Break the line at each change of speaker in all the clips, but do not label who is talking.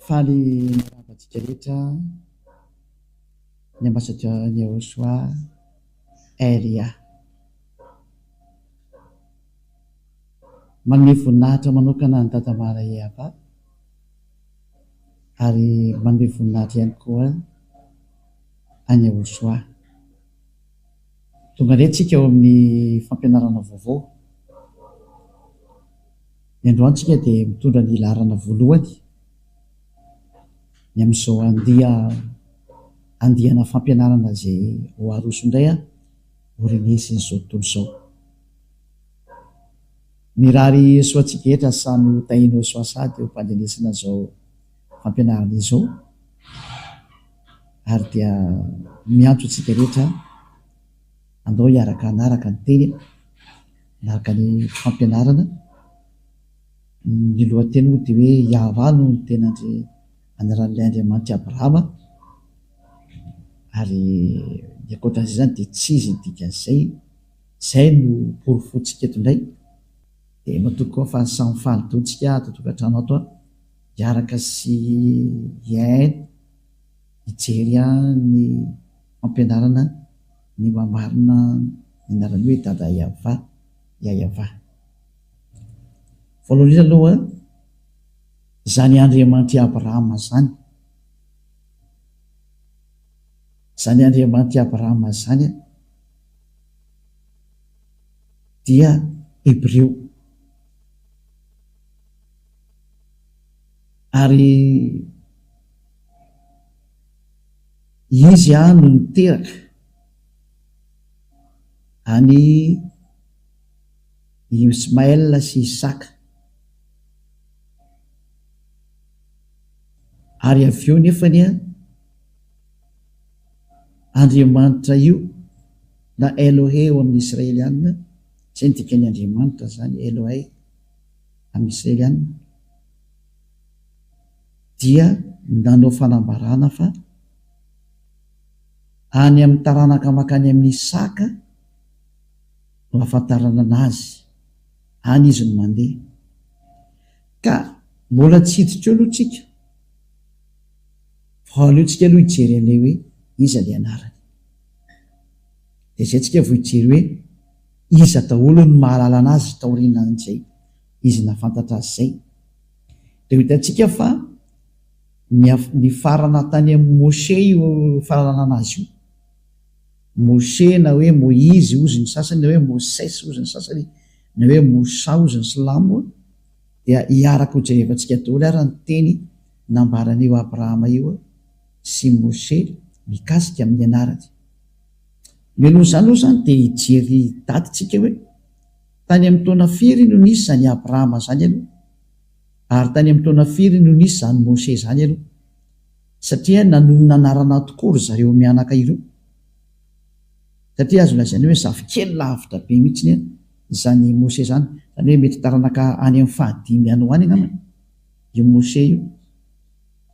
Faly niravantsika rehetra ny ambassadeur ny Joshua Elia. Manome voninahitra manokana ny Dadamara Eva ary manome voninahitra ihany koa any Joshua. Tonga indray tsika eo amin'ny fampianarana vaovao. Ny androantsika dia mitondra ny laharana voalohany ny amin'izao andihana fampianarana izay ho aroso indray orinesy izao tontolo izao. Mirary soantsika etra samy hotahina soasady eo ampandenesana izao fampianarana izao, ary dia miantso antsika rehetra andao hiaraka anaraka ny teny, anaraka ny fampianarana. Ny lohateny moa dia hoe Iavà no ny tena anaran'ilay Andriamanitra Abrahama, ary ny ankoatran'izay zany dia tsy izy dikan'izay, izay no porofontsika eto indray. Dia matoa koa fa samy falidontsika ato an-tokantrano ato hiaraka sy hiaino hijery ny fampianarana ny mamarina ny anarany hoe Dada Iavà, Iavà. Voalohany aloha zany Andriamanitra Abrahama zany, zany Andriamanitra Abrahama zany dia Hebreo, ary izy no niteraka any Ismaël sy Isaka, ary avy eo nefany Andriamanitra io na Elohe eo amin'ny Israelianina, izay ny dikany Andriamanitra zany Elohe amin'ny Israelianina, dia nanao fanambarana fa any amin'ny taranaka makany amin'ny Isaka no ahafantarana anazy, any izy no mandeha. Ka mbola tsy hiditra eo aloha tsika, fa aleontsika aloha hijery an'ilay hoe iza ilay anarany, dia izay tsika vao hijery hoe iza daholo no mahalala anazy taorianan'izay izy nahafantatra azy izay. Dia hitantsika fa ny farana tany amin'ny Moshe io fahalalana anazy io. Moshe na hoe Moïse ozy ny sasany, na hoe Moses ozy ny sasany, na hoe Mosa ozy ny silamo, dia hiaraka ho jerevantsika daholo ary ny teny nambaran'io Abrahama io sy Moshe mikasika amin'ny anarany. Mialoha izany aloha zany dia hijery datitsika hoe tany amin'ny taona firy no nisy zany Abrahama zany aloha, ary tany amin'ny taona firy no nisy zany Moshe zany aloha, satria nanonona anarana tokoa ry zareo mianaka ireo. Satria azo lazaina hoe zafikely lavitra be mihitsy zany Moshe zany, zany hoe mety taranaka any amin'ny fahadimy any ho any angambany io Moshe io.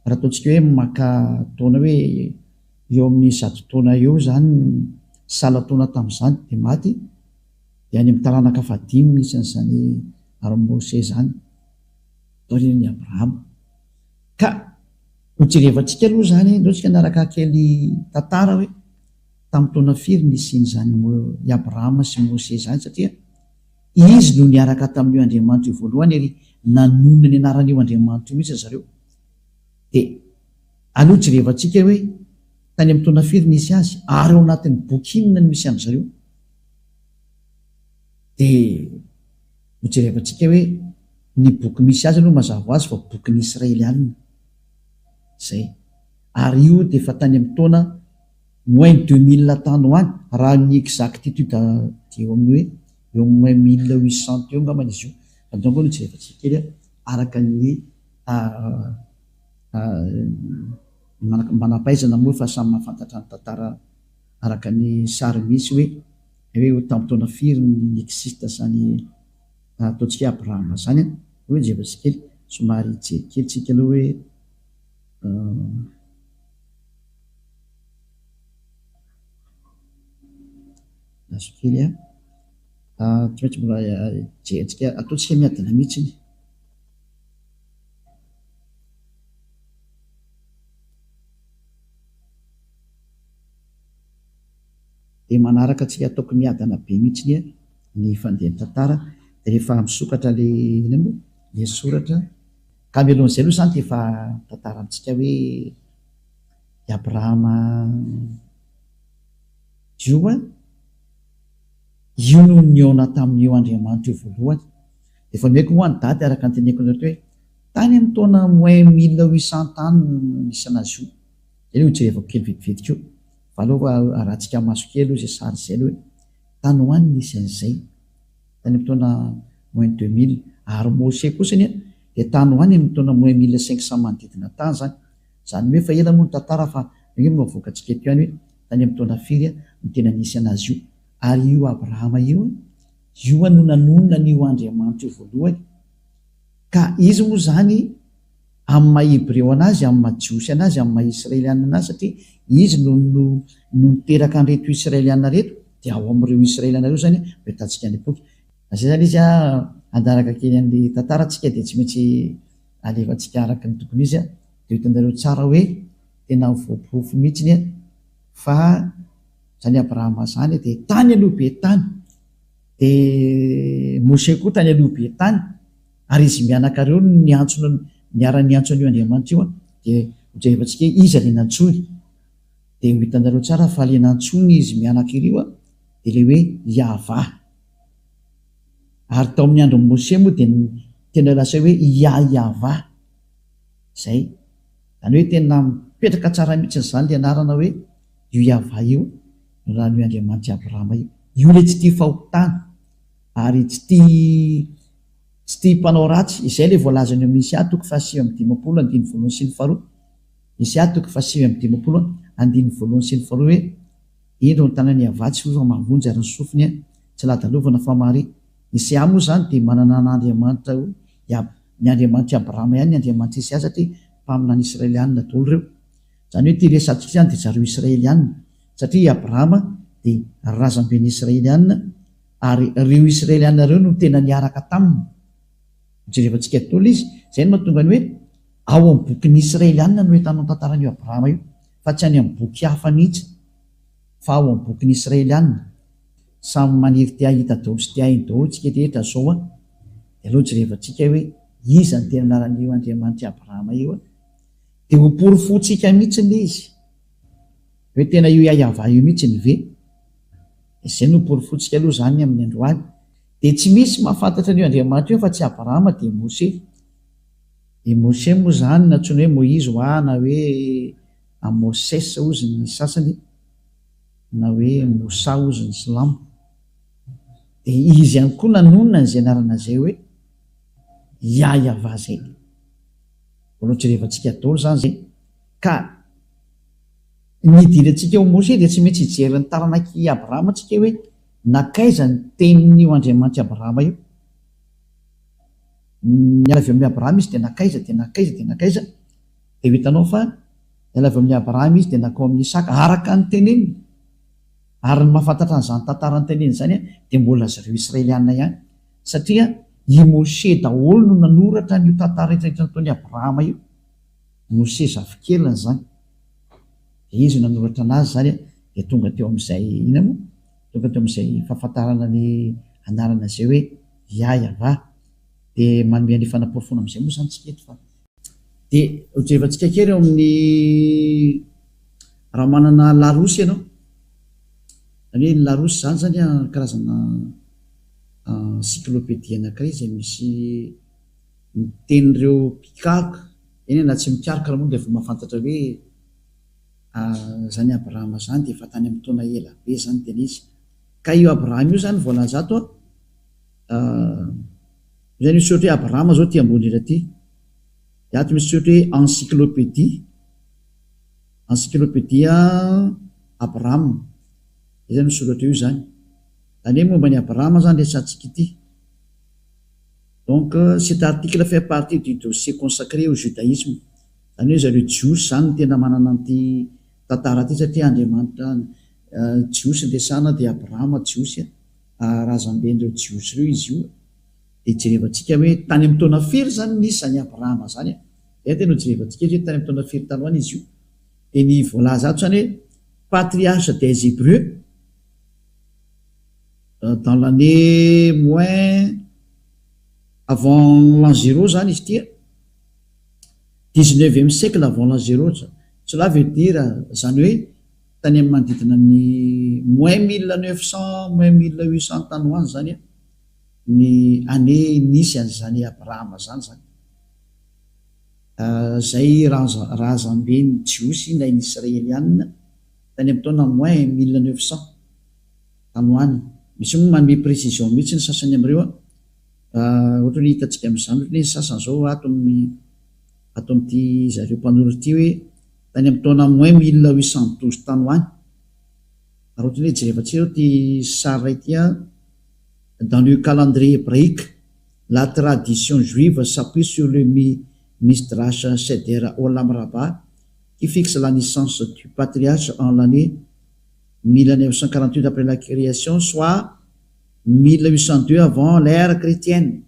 Raha ataontsika hoe maka taona hoe eo amin'ny 100 taona eo zany sala taona tamin'izany dia maty, dia any amin'ny taranaka fahadimy misy an'izany ary Moshe zany taorian'ny Abrahama. Ka hojerevantsika aloha zany, ndaontsika naraka kely tantara hoe tamin'ny taona firy nisian'izany i Abrahama sy Moshe zany, satria izy no niaraka tamin'io Andriamanitra io voalohany ary nanonona ny anaran'io Andriamanitra io mihitsy zareo. Dia aloha jerevantsika hoe tany amin'ny taona firy nisy azy, ary ao anatin'ny boky inona no misy amin'izareo. Dia hojerevantsika hoe ny boky misy azy aloha mazava azy fa boky ny Israelianina zay, ary io dia efa tany amin'ny taona moins 2000 tany ho any, raha ny exactitude dia eo amin'ny hoe eo moins 1800 eo angambany izy io. Andao no jerevantsika kely araka ny manampahaizana moa fa samy mahafantatra ny tantara araka ny sary misy hoe tamin'ny taona firy ny existe zany ataontsika Abrahama zany. Hoe jerevantsika kely somary jery kely tsika aloha hoe nazo kely tsy maintsy mbola jerentsika ataontsika miadana mihitsy. dia manaraka tsika tokony adana be mihitsiny ny fandehany tantara. Dia rehefa misokatra le soratra ka mialohan'izay aloha zany dia efa tantarantsika hoe i Abrahama io no niona tamin'io Andriamanitra io voalohany. Dia efa meko moa ny daty araka ny teneko anareo hoe tany amin'ny taona moins 1800 any nisy anazy io. Zay ho jerevako kely vedivedika io. Fa aloha arahantsika maso kely izay sary izay aloha hoe tany ho any nisy an'izay tany amin'ny taona moins 2000. Ary Mose kosany dia tany ho any amin'ny taona moins 1500 manodidina tany zany. Zany hoe fa ela moa ny tantara fa hoe mavoakantsika eto ihany hoe tany amin'ny taona firy no tena nisy anazy io. Ary io Abrahama io no nanonona n'io Andriamanitra io voalohany. Ka izy moa zany amin'ny maha-Hebreo anazy, amin'ny maha-Jiosy anazy, amin'ny maha-Israeliana anazy, satria izy no niteraka an'ireto Israeliana reto, dia ao amin'ireo Israeliana reo zany hitantsika ny boky. Zay zany izy andaraka kely an'ilay tantarantsika dia tsy maintsy alefantsika araka ny tokony izy dia hitanareo tsara hoe tena voaporofo mihitsiny fa zany Abrahama zany dia tany aloha be tany, dia Mose koa tany aloha be tany, ary izy mianakareo niara-niantsona io Andriamanitra io dia hojerevantsika izy le nantsony. Dia ho hitanareo tsara fa le nantsony izy mianaka ireo dia le hoe Yahva. Ary tao amin'ny andro Mose moa dia tena lasa hoe Yahva. Zay zany hoe tena mipetraka tsara mihitsy zany le anarana hoe io Yahva io no raha ny Andriamanitra Abrahama io le tsy tia fahotana ary tsy tia mpanao ratsy. Izay le voalazany amin'ny Isia 7:5-12 Isia 7:5-12 hoe indro ny tanany avatsy fa mavonjy ary ny sofiny tsy ladalovana fa mary. Isia moa zany dia manana n'Andriamanitra ny Andriamanitra Abrahama ihany ny Andriamanitra Isia satria mpaminany Israelianina daholo reo. Zany hoe tia resantsika zany dia zareo Israelianina satria Abrahama dia razamben'ny Israelianina ary reo Israelianina reo no tena niaraka taminy. Jerevantsika daholo izy. Zay no mahatonga ny hoe ao amin'ny bokin'ny Israelianina no hitanao tantaran'io Abrahama io fa tsy any amin'ny boky hafa mihitsy fa ao amin'ny bokin'ny Israelianina. Samy maniry tia hita daholo sy tia hainy daholo tsika rehetra zao dia aloha jerevantsika hoe iza ny tena anaran'io Andriamanitra Abrahama io dia ho porofontsika mihitsy le izy hoe tena io Yahva io mihitsy ny ve. Izay no porofontsika aloha zany amin'ny androany. Dia tsy misy mahafantatra an'io Andriamanitra io fa tsy Abrahama dia Mose. I Mose moa zany natsoina hoe Moïse na hoe Moses ozy ny sasany na hoe Mosa ozy ny silamo. Dia izy ihany koa nanonona n'izay anarana izay hoe Yahva zay. Oloatrerevantsika daholo zany zay. Ka nidirantsika ho Mose dia tsy maintsy hijery ny taranak'i Abrahama tsika hoe nakaiza ny tenin'io Andriamanitra Abrahama io. Niala avy amin'ny Abrahama izy dia nakaiza dia hitanao fa niala avy amin'ny Abrahama izy dia nakao amin'ny Isaka araka ny teneniny. Ary ny mahafantatra an'izany tantara ny teneniny zany dia mbola zareo Israelianina ihany satria i Mose daholo no nanoratra n'io tantara rehetrarehetra nataon'i Abrahama io. Mose zafikeliny zany dia izy nanoratra anazy zany dia tonga teo amin'izay fahafantarana ny anarana izay hoe Yahva. Dia manome ny fanaporofona amin'izay moa zany tsika eto fa dia hojerevantsika kely eo amin'ny raha manana larosy ianao. Zany hoe larosy zany karazana encyclopédie anankiray izay misy miten'ireo mpikaroka eny na tsy mikaroka raha moa dia efa mahafantatra hoe zany Abrahama zany dia efa tany amin'ny taona ela be zany tena izy. Ka io Abrahama io zany voalaza ato zany misy ohatra hoe Abrahama zao ty ambony iraty dia ato misy ohatra hoe encyclopédie Abrahama zany misy ohatra io zany. Zany hoe momba ny Abrahama zany resantsika ity. Donc cet article fait partie du dossier consacré au judaïsme. Zany hoe zareo Jiosy zany tena manana an'ity tantara ity satria Andriamanitra Jiosy resana dia Abrahama Jiosy razamben'ireo Jiosy ireo izy io. Dia jerevantsika hoe tany amin'ny taona firy zany nisy zany Abrahama zany dia tena jerevantsika hoe tany amin'ny taona firy taloha izy io. Dia ny voalaza ato zany hoe patriarche des Hébreux dans l'année moins avant l'an 0 zany izy tia, 19e siècle avant l'an 0. Cela veut dire zany hoe tany amin'ny manodidina ny moins 1900 moins 1800 tany hoany zany ny année nisy an'zany Abrahama zany zay raha zambeny jiosy na ny israelianina tany amin'ny taona moins 1900 tany hoany. Misy moa manome précision mihitsy ny sasany am'ireo ohatra ny hitantsika amin'izany, ohatra ny sasany zao ato amin'ity zareo mpanoratra ity hoe tany amin'ny taona moins 1812 tany hoany. Raha ohatra ny hoe jerevantsika ty sary ity dans le calendrier hébraïque, la tradition juive s'appuie sur le Midrash Seder Olam Rabbah qui fixe la naissance du patriarche en l'année 1948 après la création, soit 1802 avant l'ère chrétienne.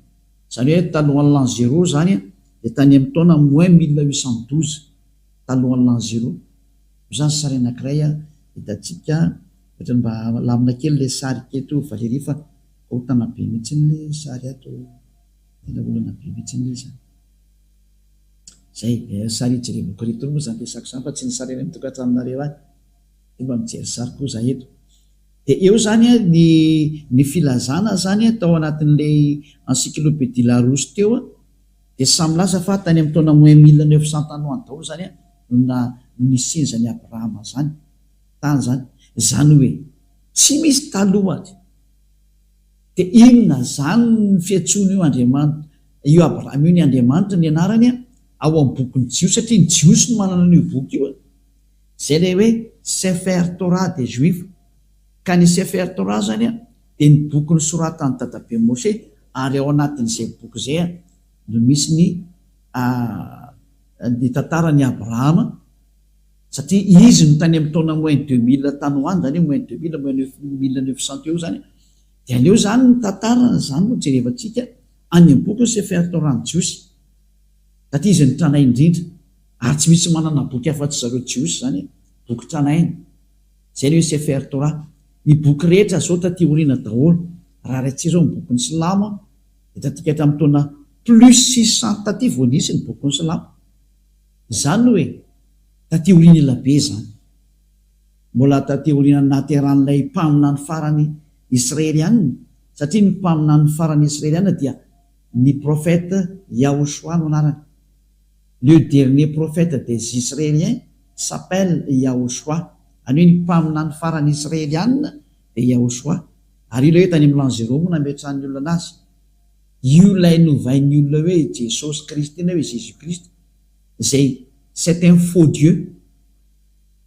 Zany hoe talohan'ny l'an 0 zany dia tany amin'ny taona moins 1812 talohan'ny l'an 0. Zany sary anankiray hitantsika ohatra mba lamina kely le sary keto Valérie fa hotana be mihitsy le sary ato, tena olana be mihitsy le zany. Zay sary jerevako reto moa zany resako zany fa tsy ny sary amin'ny tokantranonareo any, dia mba mijery sary koa za eto. Dia eo zany ny filazana zany tao anatin'ilay encyclopédie Larousse teo dia samy laza fa tany amin'ny taona moins 1900 tany hoany daholo zany na nisinzany Abrahama zany tany zany. Zany hoe tsy misy talohany. Dia inona zany ny fiantsoana io Andriamanitra, io Abrahama io ny Andriamanitra ny anarany ao amin'ny boky ny Jiosy, satria ny Jiosy no manana an'io boky io. Zay le hoe Sefer Torah des Juifs. Ka ny Sefer Torah zany dia ny boky ny soratany dadabe Moshe, ary ao anatin'izay boky zay no misy ny tantaran'ny Abrahama, satria izy no tany amin'ny taona moins 2000 tany hoany zany moins 2000 moins 1900 eo zany. Dia aleo zany ny tantarana zany no jerevantsika any amin'ny boky ny Sefer Torah ny Jiosy, satria izy ny tranainy indrindra ary tsy misy manana boky afa-tsy zareo Jiosy zany, boky tranainy. Zay ny hoe Sefer Torah. Ny boky rehetra zao taty oriana daholo, raha ratsika zao ny boky ny Silamo dia tatika hatramin'ny taona plus 600 taty vao nisy ny boky ny Silamo. Zany hoe taty oriana elabe zany, mbola taty oriana nateran'ilay mpaminany farany israelianina, satria ny mpaminany farany israelianina dia ny prophète Yahoshua no anarany. Le dernier prophète des Israéliens s'appelle Yahoshua. Any hoe ny mpaminany farany israelianina dia Yahoshua. Ary io ilay hoe tany amin'ny l'an 0 moa nametrahan'ny olona anazy. Io lay novain'ny olona hoe Jesosy Kristy na hoe Jésus Christ, zay c'est un faux Dieu.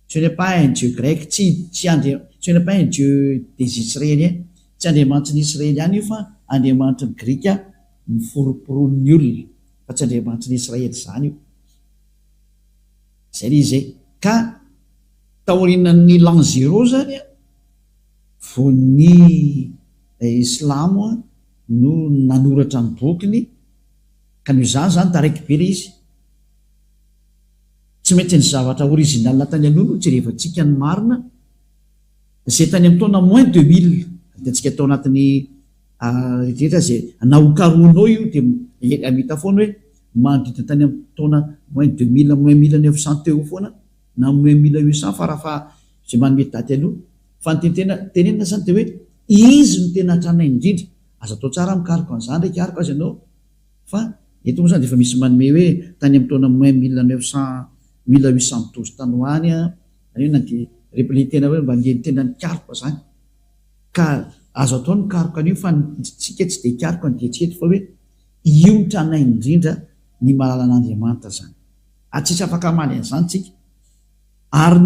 Ce n'est pas un Dieu grec, ce n'est pas un Dieu des Israéliens. Tsy Andriamanitra ny Israeliana io fa Andriamanitra ny Grika miforoporonin'ny olona, fa tsy Andriamanitra ny Israely zany io. Zay le izay. Ka taorinan'ny l'an 0 zany vao ny Islamo no nanoratra ny bokiny, ka noho zany taraiky be le izy. Tsy maintsy ny zavatra original tany aloha no jerevantsika ny marina, zay tany amin'ny taona moins 2000 hitantsika tao anatin'ny rehetra zay nahokaronao io dia amita foana hoe manodidina tany amin'ny taona moins 2000 moins 1900 teo foana na moins 1800 farafa zay manome daty aloha. Fa ny tenenina zany dia hoe izy no tena tranainy indrindra. Aza atao tsara mikaroka an'izany ndraiky ariko azy ianao, fa eto moa zany dia efa misy manome hoe tany amin'ny taona moins 1812 tany hoany le tena hoe mba le tena nikaroka zany. Ka azo atao ny karoka an'io fa tsika tsy dia karoka ny dietrety fa hoe io ny tranainy indrindra ny mahalala an'Andriamanitra zany. Atsisy afaka amaly an'izany tsika. Ary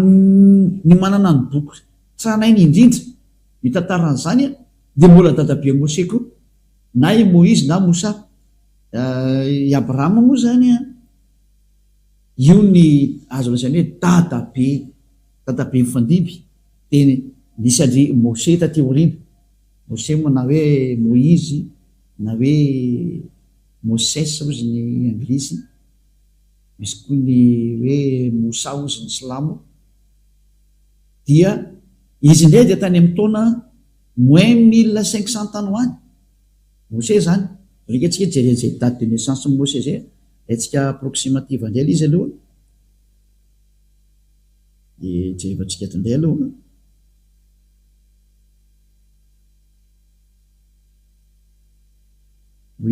ny manana ny boky tranainy indrindra mitantaran'izany dia mbola dadabe Moshe koa, na i Moïse na Mosa. I Abrahama moa zany io ny azo lazaina hoe dadabe mifandimby. Dia nisy andry Moshe taty aoriana, Moshe moa na hoe Moïse na hoe Moses ozy ny anglisy, misy koa ny hoe Mosa ozy ny Silamo. Dia izy indray dia tany amin'ny taona moins 1500 tany hoany Mose zany reka tsika jeren'izay date de naissance Mose zay atsika approximative andray izy aloha de jerevantsika tandray aloha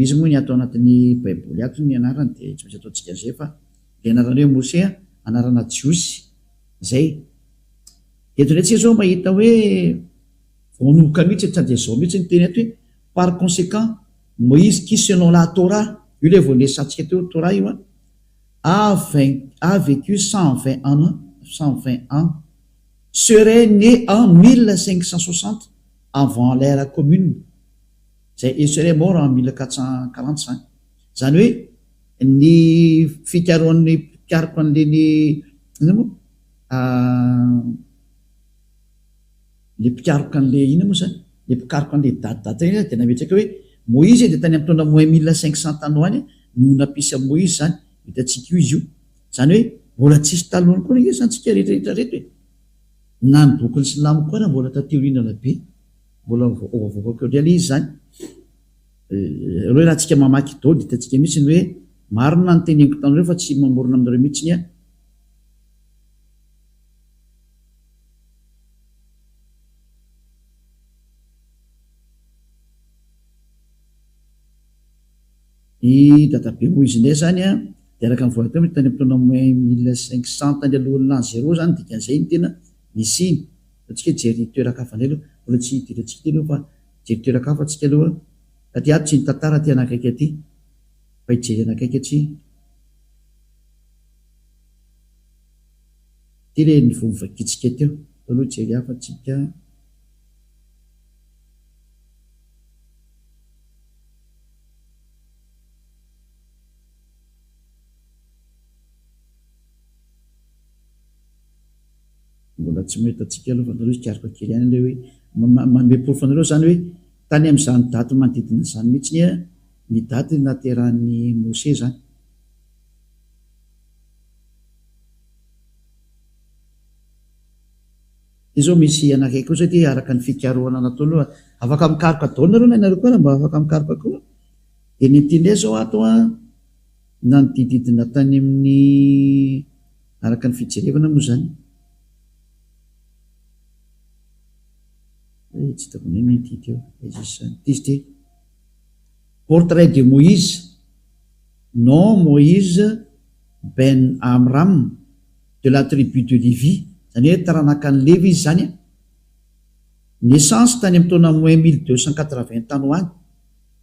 izy moa ny atao anatin'ny baiboly ato ny anarany de tsy maintsy ataontsika zay fa le anarany hoe Mose anarana Jiosy zay eto ndray tsika zao mahita hoe voanoka mihitsy tsy zao mihitsy ny teny ato hoe par conséquent Moïse qui selon la Torah io le voanesantsika teo Torah io a vécu 120 ans serait né en 1560 avant l'ère commune zay il serait mort en 1445 zany hoe ny fikaroan'ny pikariko an'leny ina moa le pikariko an'le ina moa zany le pikariko an'le date iny de nametraka hoe Moïse de tany amin'ny taona moins 1500 tany hoany no nampisy a Moïse zany hitatsika io izy io zany hoe mbola tsisy talohany koa izy antsika rehetrarehetra reto hoe na ny bokin'ny Silamo koa na mbola tateorinana be mbola voavokako real izy zany hoe raha tsika mamaky dao de hitatsika mihitsy ny hoe marina ny teneniko tanareo fa tsy mamorona aminareo mihitsy ny i databe Moïse ndray zany de araka ny voateo tany amin'ny taona moins 1500 tany alohan'ny l'an 0 zany dikan'izay ny tena nisy iny atsika jery toerakafa ndray aloha mbola tsy hidirantsika ty aloha fa jery toerakafa atsika aloha satria ato tsy ny tantara ty anakaiky aty fa hijery anakaiky atsy ty le nivovakitsika teo aloha jery hafa tsika mbola tsy mahitatsika aloha fa nareo izy kiariko kely ihany le hoe manome porofo anareo zany hoe tany amin'izany daty manodidina zany mihitsy ny daty naterahan'ny Mose zany izy zao misy anakaiky koa satria araka ny fikaroana natao aloha afaka mikaroka daholo nareo na nareo koa raha mba afaka mikaroka koa de ny tindray zao ato na ny dididina tany amin'ny araka ny fijerevana moa zany tsy hitako ny mentidy eo izy ty portrait de Moïse non Moïse ben Amram de la tribu de Lévi zany hoe taranaka ny Lévi izy zany naissance tany amin'ny taona moins 1280 tany hoany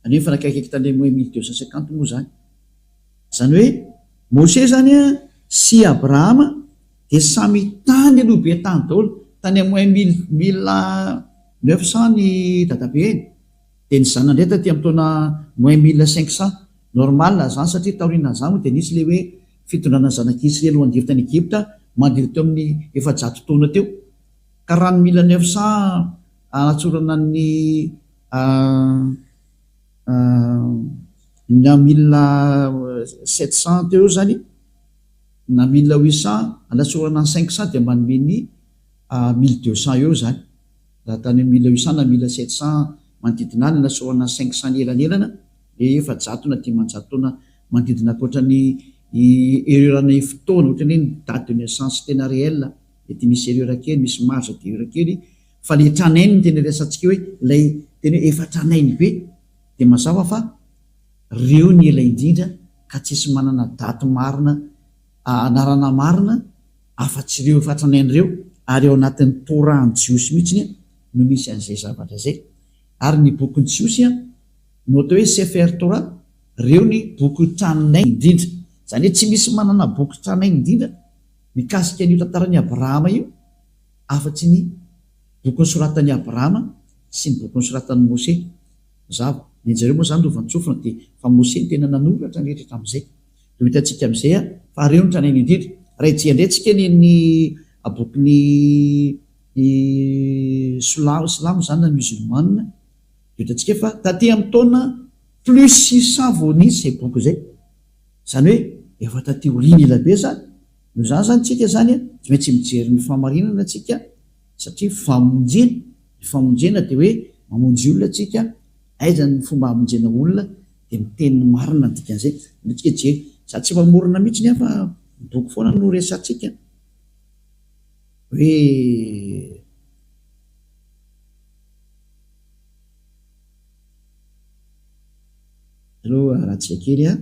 zany hoe fanakaiky tany moins 1250 moa zany zany hoe Mose zany sy Abrahama de samy tany aloha be tany daholo tany moins 1900 ny dadabe eny de ny zanany ndray taty amin'ny taona moins 1500 normal zany satria taoriana zany de nisy le hoe fitondrana zanak'Israely ho andiry tany Egypta mandiry teo amin'ny 700 taona teo ka raha ny 1900 anatsorana ny na 1700 teo zany na 1800 anatsorana ny 500 de manome ny 1200 eo zany raha tany 1800 na 1700 manodidina any anatsorana 500 elanelana le 700 na 500 taona manodidina akoatrany ererana fotoana ohatrany hoe ny date de naissance tena réel mety misy erreur kely misy marge de erreur kely fa le tranainy tena resantsika hoe lay tena hoe efa tranainy be de mazava fa reo ny ela indrindra ka tsisy manana daty marina anarana marina afa-tsy reo efa tranainy reo ary eo anatin'ny Torah ny Jiosy mihitsy no misy an'izay zavatra zay ary ny bokyny Jiosy no atao hoe Sefer Torah reo ny boky tranainy indrindra zany hoe tsy misy manana boky tranainy indrindra mikasika an'io tantaran'ny Abrahama io afa-tsy ny bokyny soratan'ny Abrahama sy ny bokyny soratan'ny Mose zava ny jareo moa zany lovantsofina de fa Mose ny tena nanoratra ny rehetra am'izay de hitantsika am'izay fa reo ny tranainy indrindra raha ijeandrentsika ny bokyny Silamo zany na musulmane de hitantsika fa taty amin'ny taona plus 600 voanisy zay boky zay zany hoe efa tateoriny ela be zany no zany zany tsika zany tsy maintsy mijery ny famarinana tsika satria famonjena ny famonjena de hoe mamonjy olona atsika, aiza ny fomba hamonjena olona dia miteny marina ny dikan'izay. Tsika jery za tsy mamorona mihitsy nefa boky foana no resatsika hoe aloha rahantsika kely a.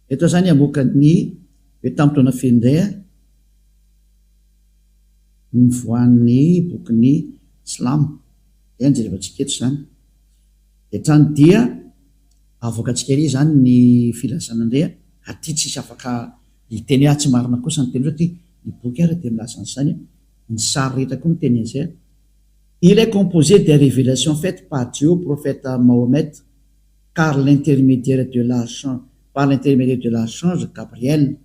Eto zany amokany hoe tamin'ny taona findray nivoan'ny bokyny Silamo dia nijerevantsika eto zany dia trany dia avoakantsika ery zany ny filazana indray aty tsisy afaka hiteny hoe tsy marina kosa ny teny satria ny boky ary dia milaza an'izany ny sary rehetra koa ny teny an'izay. Il est composé des révélations faites par Dieu au prophète Mahomet par l'intermédiaire de l'archange Gabriel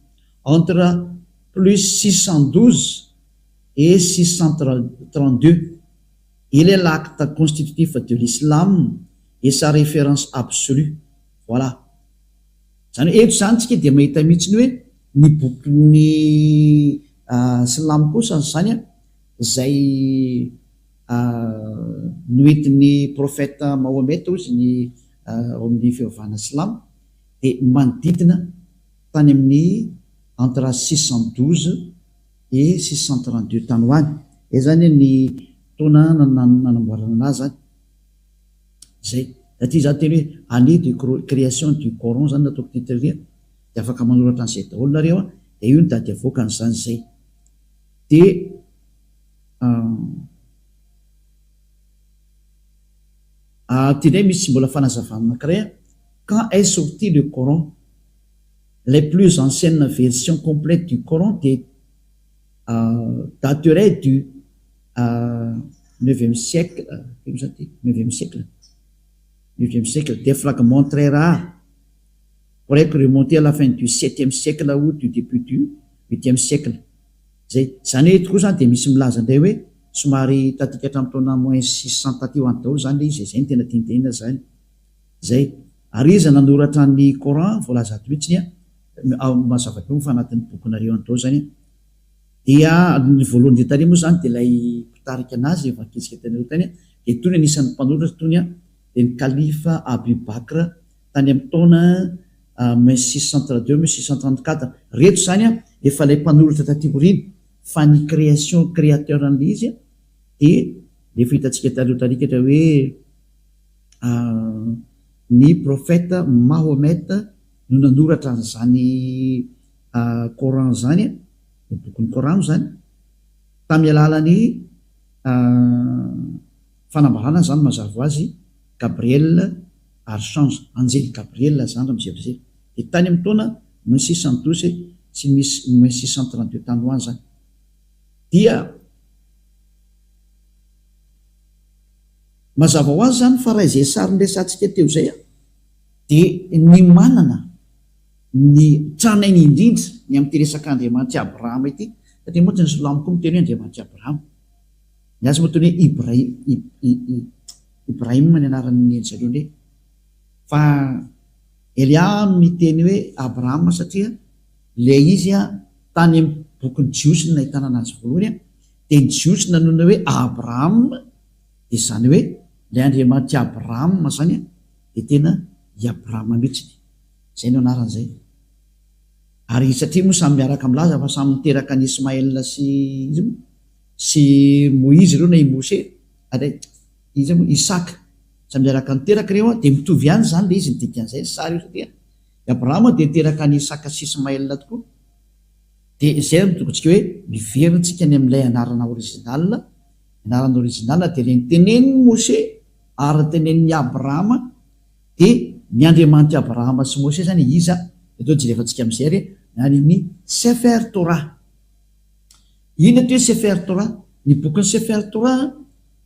entre plus 612 et 632. Il est l'acte constitutif de l'islam et sa référence absolue. Voilà. Zany eto zany tsika dia mahita mihitsy ny hoe ny bokyny Silamo kosa zany izay noentin'ny prophète Mahomet ozy ny ao amin'ny fivavahana Silamo dia manodidina tany amin'ny entre 612 et 632 tany ho any. Zany ny taona nanamboarana anazy zany zay. Satria za teny hoe année de création du Coran zany nataoko titreria dia afaka manoratra an'izay daholo nareo dia io ny dady avoaka an'izany zay. Dia tindray misy mbola fanazavana anankiray. Quand est sorti le Coran, les plus anciennes versions complètes du Coran dateraient du 9e siècle. 9e siècle. Des fragments très rares pourraient remonter à la fin du 7e siècle ou du début du 8e siècle. Zany hoe tokoa zany dia misy milaza indray hoe somary tatika hatramin'ny taona moins 600 taty ho any daholo zany izy, zay ny tena tinitenina zany zay. Ary izy nanoratra ny Coran voalaza ato mihitsy mazava teo fa anatin'ny bokinareo any daholo zany. Dia ny voalohany dia tany moa zany dia ilay mpitarika anazy efa akitsika tanareo tany dia tony anisan'ny mpanoratra tony dia ny kalifa Abu Bakr tany amin'ny taona 1632 1634. Reto zany efa ilay mpanoratra taty aoriana fa ny créateur an'ilay izy dia efa hitantsika tanareo tanikatra hoe ny prophète Mahomet no nanoratra an'izany Coran zany, ny bokin'ny Coran zany tamin'ny alalan'ny fanambarana zany mazava ho azy Gabriel archange, anjely Gabriel zany raha mijery dia tany amin'ny taona 1612 sy misy 1632 tany ho any zany. Dia mazava ho azy zany fa raha izay sary nresantsika teo zay dia ny manana ny tranainy indrindra ny amin'ny teresaka Andriamanitra Abrahama ity, satria moa tsy ny Silamo koa miteny hoe Andriamanitra Abrahama, ny azy moa teny hoe Ibrahima ny anaran'ny anjaloany fa Elia miteny hoe Abrahama satria ilay izy tany amin'ny bokin'ny Jiosy no ahitana anazy voalohany dia ny Jiosy nanona hoe Abrahama dia zany hoe ilay Andriamanitra Abrahama zany dia tena i Abrahama mihitsy, zay no anaran'izay. Ary satria moa samy miaraka milaza fa samy miteraka ny Ismaël sy Moïse ireo na i Mose Isaka samy miaraka niteraka ireo dia mitovy ihany zany le izy ny dikan'izay sary io satria i Abrahama dia niteraka ny Isaka sy Ismaël tokoa. Dia zay mitokontsika hoe miverintsika ny amin'ilay anarana original dia ilay nitenen'ny Mose ary tenen'ny Abrahama dia ny Andriamanitra Abrahama sy Mose zany iza eto jerefantsika amin'izay ary any amin'ny Sefer Torah. Ino atao hoe Sefer Torah? Ny bokin'ny Sefer Torah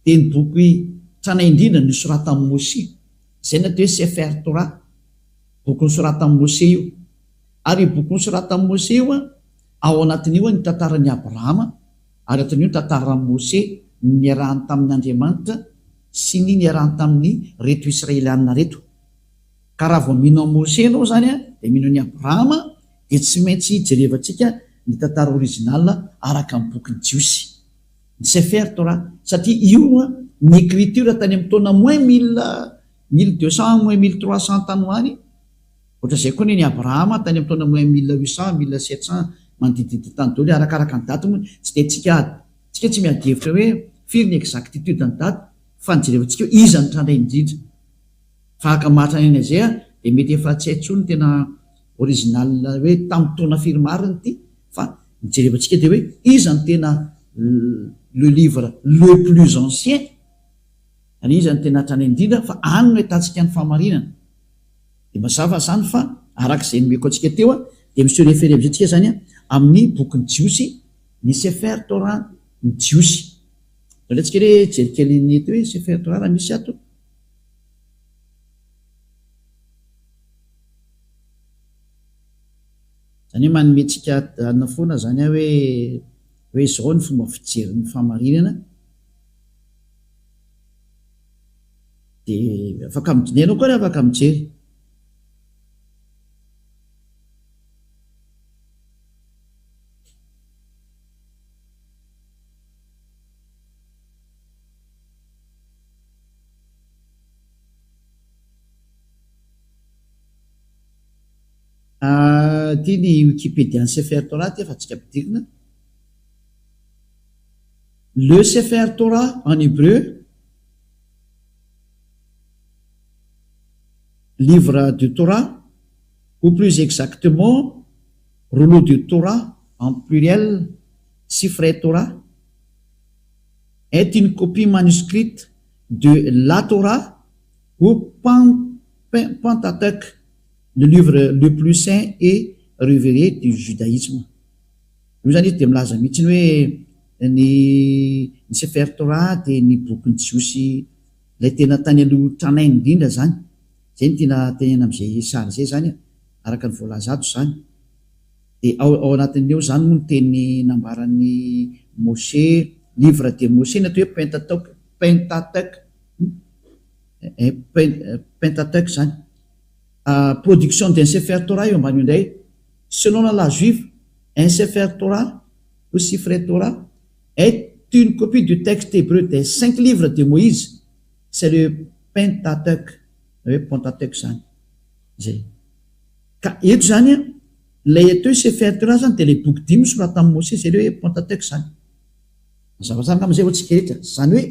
dia ny boky tranainy indrindra ny soratan'i Mose, zay ny atao hoe Sefer Torah, boky nosoratan'i Mose io. Ary boky nosoratan'i Mose io ao anatin'io ny tantaran'i Abrahama, ary anatin'io ny tantaran'i Mose niarahany tamin'ny Andriamanitra sy ny niarahany tamin'ny reto Israelianina reto. Ka raha vao mino Mose ianao zany dia mino ny Abrahama dia tsy maintsy jerevantsika ny tantara original araka ny bokyny jiosy ny Sefer Torah satria io ny écriture tany amin'ny taona moins 1200 moins 1300 tany hoany ohatra zay koa ny Abrahama tany amin'ny taona moins 1800 1700 manodididid tany daholo arakaraka ny daty moa tsy dia tsika tsy miady hevitra hoe firy ny exactitude ny daty fa ny jerevantsika iza ny trandray indrindra fa aka mahatra ny zay dia mety efa tsy haintsony tena original hoe tamin'ny taona firy mariny ity fa ny jerevantsika dia hoe iza ny tena le livre le plus ancien ary iza ny tena trandray indrindra fa any no hitantsika ny fahamarinana dia mazava zany fa arak'izay nomeko antsika teo dia misy référé amintsika zany amin'ny bokyny jiosy ny Sefer Torah ny jiosy atsika re jerikely ny eto hoe Sefer Torah raha misy ato zany hoe manometsika ana foana zany hoe zao ny fomba fijeryn'ny fahamarinana dia afaka midinenao koa re afaka mijery ty ny Wikipédia ny Sefer Torah ty efa tsika ampidirina le Sefer Torah en hébreu livre de Torah ou plus exactement rouleau de Torah en pluriel Sifrei Torah est une copie manuscrite de la Torah ou Pentateuch, le livre le plus saint et révéré du judaïsme. Io zany izy dia milaza mihitsiny hoe ny Sefer Torah dia ny bokyny jiosy ilay tena tany aloha tranainy indrindra zany zay ny tiana tenena amin'izay sary zay zany araka ny voalaza ato zany dia ao anatin'eo zany moa ny teny nambaran'ny Moshe livre de Moshe na atao hoe Pentateuch zany production d'un Sefer Torah eo ambany indray selon la loi juive un Sefer Torah ou Sifrei Torah est une copie du texte hébreu des 5 livres de Moïse c'est le Pentateuch Pentateuch zany zay ka eto zany lay atao Sefer Torah zany dia lay boky 5 sorata amin'ny Moshe zay le hoe Pentateuch zany mazavazany amin'izay hoantsika rehetra zany hoe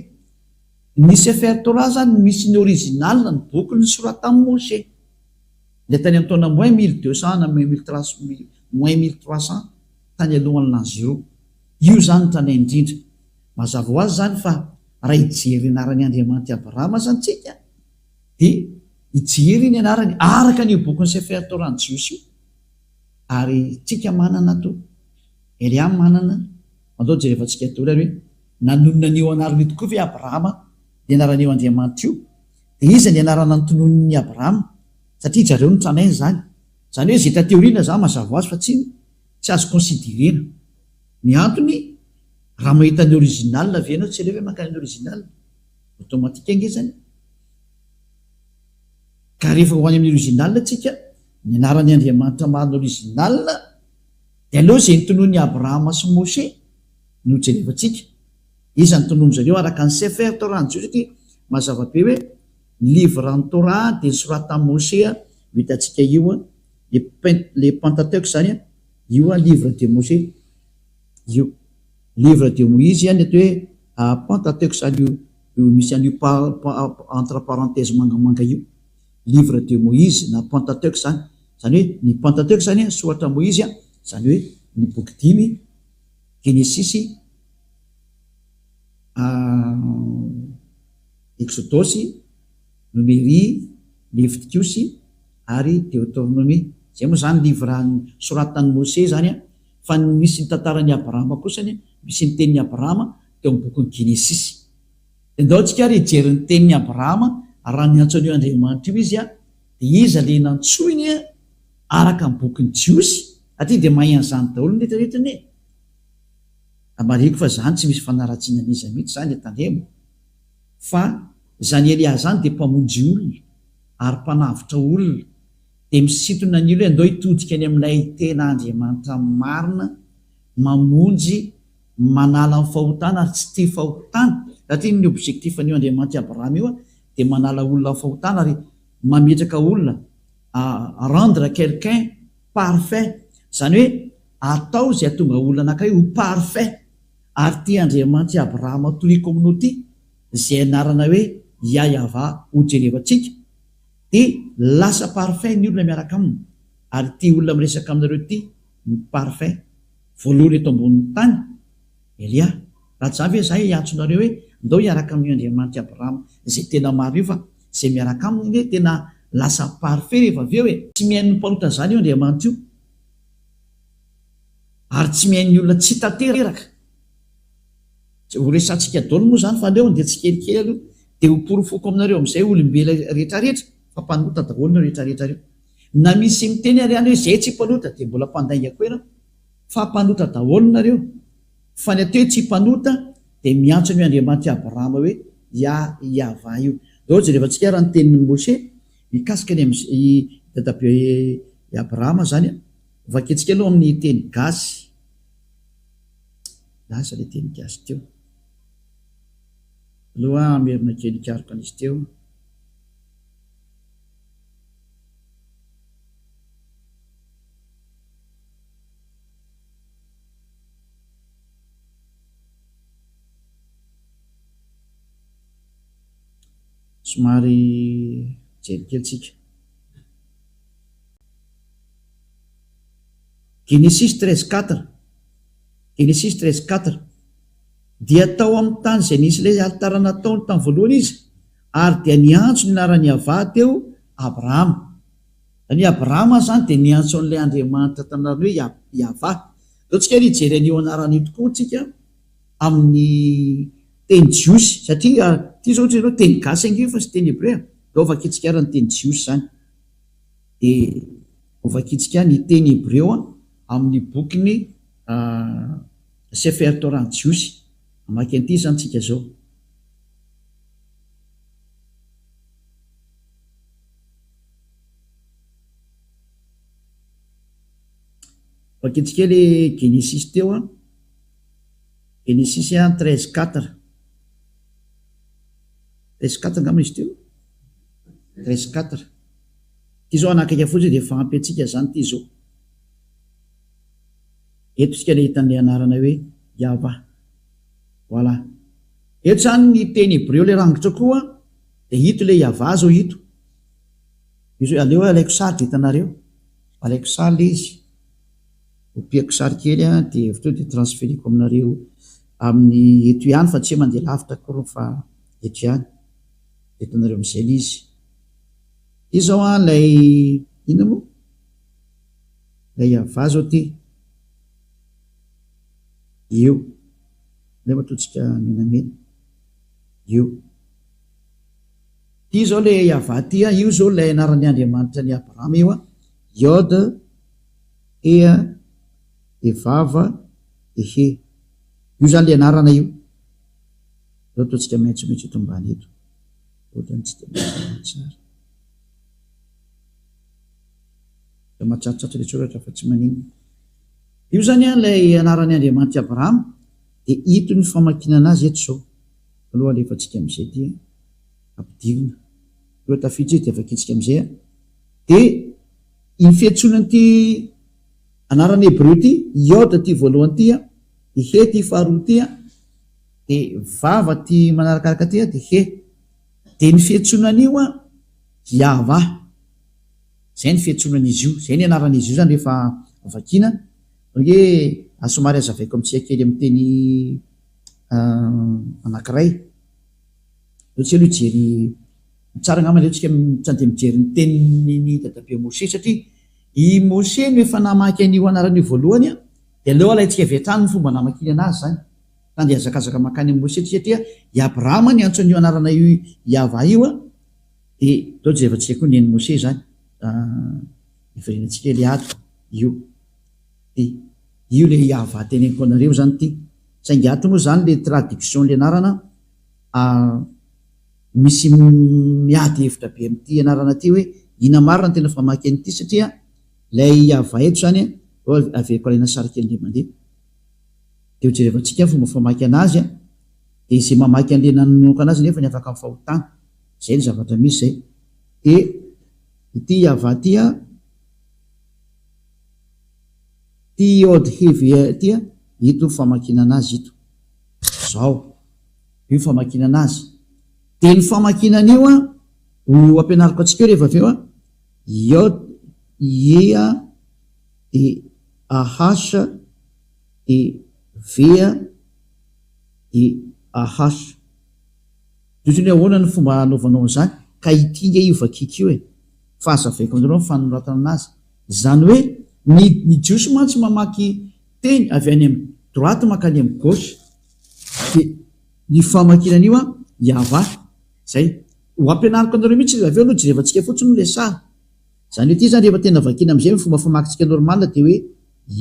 ny Sefer Torah zany misy ny original ny boky ny sorata amin'ny Moshe ilay tany amin'ny taona moins 1200 na moins 1300 tany alohan'ny l'an 0 io zany tranainy indrindra mazava ho azy zany fa raha hijery anarany Andriamanitra Abrahama zany tsika dia hijery ny anarany araka ny bokyny Sefer Torah ny jiosy io ary tsika manana to Elia manana mandao jerevantsika tola hoe nanonona an'io anarany tokoa ve Abrahama dia anaran'io Andriamanitra io dia iza ny anarana nytonon'ny Abrahama satria zareo ny tranainy zany zany hoe zay tateoriana zany mazava ho azy fa tsy azo considérena ny antony raha mahita ny original ve ianao tsy eleo hoe mankany ny original automatika ingezany ka rehefa ho any amin'ny original tsika ny anarany Andriamanitra marina original dia aloha zay nytonoany Abrahama sy Moshe no jerevantsika iza ny tonono zareo araka ny Sefer Torah ny jiosy satria mazava be hoe livre en Torah dia ny sorata Moshe hitantsika io le Pentateuch zany io livre de Moshe io livre de Moïse ny atao hoe Pentateuch zany io misy an'io entre parenthèse mangamanga io livre de Moïse na Pentateuch zany hoe ny Pentateuch zany soratra Moïse zany hoe ny boky 5 Genesis Exodus Numérie Leviticus ary Deutéronomie zay moa zany livre soratany Moshe zany fa misy ny tantarany Abrahama kosany misy ny tenin'ny Abrahama teo amin'ny bokyny Genesis ndao tsika ry hijery ny tenin'ny Abrahama raha ny antsoan'io Andriamanitra io izy dia iza le nantsoiny araka ny bokyny jiosy atria dia mahay an'izany daholo ny rehetrarehetrany amariko fa zany tsy misy fanaratsiana n'iza mihitsy zany tandremo fa zany Elia zany dia mpamonjy olona ary mpanavitra olona dia misintona ny olo hoe andao hitodika any amin'ilay tena Andriamanitra marina, mamonjy, manala ny fahotana ary tsy tia fahotana. Satria ny objectif an'io Andriamanitra Abraham io dia manala olona fahotana ary mametraka olona, rendre quelqu'un parfait, zany hoe atao izay atonga olona anankiray ho parfait. Ary tia Andriamanitra Abraham toy communauté izay anarana hoe Yahva ho jerevantsika, dia lasa parfait ny olona miaraka aminy. Ary tia olona miresaka aminareo ty ny parfait voalohany eto ambonin'ny tany Elia. Raha tsy zavy hoe zahay hiantsonareo hoe ndao hiaraka amin'ny Andriamanitra Abraham izay tena maro io, fa izay miaraka aminy hoe tena lasa parfait rehefa avy eo hoe tsy mihaino mpanota zany io Andriamanitra io, ary tsy mihain'ny olona tsy tanteraka. Ho resantsika daoly moa zany fa leo dia tsy kelikely aloha dia ho porofoko aminareo amin'izay olombela rehetrarehetra fa mpanota daholo rehetrarehetra reo. Na misy miteny ary any hoe zay tsy mpanota dia mbola mpandainga koa ianao, fa mpanota daholo nareo. Fa ny ateo tsy mpanota dia miantso ny Andriamanitra Abraham hoe Yahva io. Dao rehefa tsika raha ny tenin'ny Mose mikasika ny dadabe Abrahama zany, vaketsika aloha amin'ny teny gasy, lasa ilay teny gasy teo aloha amerina kely karoka an'izy teo. Somary jelikely tsika. Genesis 13:4 dia tao amin'ny tany izay nisy ilay altara nataony tamin'ny voalohany izy, ary dia niantso ny anarany Yahva teo Abrahama. Ny Abrahama zany dia niantso an'ilay Andriamanitra tanàna hoe Yahva. Dao tsika ry hijery an'io anarany tokoa tsika amin'ny teny jiosy, satria ty zao ohatra ianao teny gasy ange fa sy teny hebrea. Dao vakitsika ary ny teny jiosy zany, dia vakitsika ny teny hebreo amin'ny bokiny Sefer Torah jiosy. Amaky an'ity zany tsika zao. Vakitsika le Genesis teo Genesis 13:4 angamba izy teo 13:4. Ty zao anakaiky fotsiny dia efa ampy antsika zany ty zao. Eto sika le hitan'ilay anarana hoe Yahva. Voilà. Eto zany ny teny hebreo le rangitra koa dia hito le Yahva zao hito. Izy aleo alaiko sary dia hitanareo. Alaiko sary le izy. Opiako sary kely dia fotoa dia transferiko aminareo amin'ny eto ihany fa tsy mandeha lavitra koa fa eto ihany. Hitanareo amin'izay le izy. Izy zao ilay inona moa? Ilay Yahva zao ty. Io ilay matotsika menamena io. Ty zao le Yahva ty, io zao ilay anaran'ny Andriamanitra ny Abrahama io Yod Vava He. Io zany le anarana io. Zao totsika maitsomaitso eto ambany eto. Ohatrany tsy dia tsara. Da matsatsotra le tsoratra fa tsy maninona. Io zany ilay anaran'ny Andriamanitra Abrahama dia hito ny famakinana azy eto zao. Aloha alefantsika amin'izay ty ampidirina. Eo tafiditra dia vakitsika amin'izay dia ny fiantsonany ty anaran'ny hebreo ty Yod ty voalohany ty He ty faharoa ty dia Vava ty manarakaraka ty dia He. Dia ny fiantsonan'io Yahva. Zay ny fiantsonan'izy io. Zay ny anaran'izy io zany rehefa vakina. Hoe somary azavaiko amintsika kely amin'ny teny anankiray. Eo tsika aloha hijery tsara angamba leo tsika mitsandeha mijery ny tenin'ny dadabe Mose, satria i Mose no efa namaky an'io anaran'io voalohany dia aleo alaitsika avy hatrany ny fomba namakiny anazy zany. Tandeha hazakazaka makany amin'ny Mose satria i Abrahama ny antso an'io anarana io Yahva io dia dao jerevantsika koa neny Mose zany. Iverenantsika le ato io. Io le Yahva teneniko anareo zany ty. Saingy ato moa zany le traduction le anarana misy miady hevitra be amin'ity anarana ty hoe ina marina tena famaky an'ity satria lay avaeto zany aveko alaina sary kely nde mandeha de hojerevantsika fomba famaky anazy de izay mamaky an'le nanomboka anazy nefa ny afaka mifahotana zay ny zavatra misy zay de ity avatya ty ody hevy tya ito famakina anazy ito zao io famakina anazy de ny famakinan'io ho ampianariko atsika eo rehefa aveo iod ia de ahasa de vea de ahasa dosony ahoana ny fomba anaovanao zany ka itinga io vakikio fahazavaiko anareo fanoratana anazy zany hoe ny jiosy mantsy mamaky teny avy any amin'ny droite makany amin'ny gauche de ny famakinan'io iava zay ho ampianariko anareo mihitsy avy eo aloha jerevantsika fotsiny ho le sara zany hoe ty zany rehefa tena vakina am'izay fomba famakitsika normal de hoe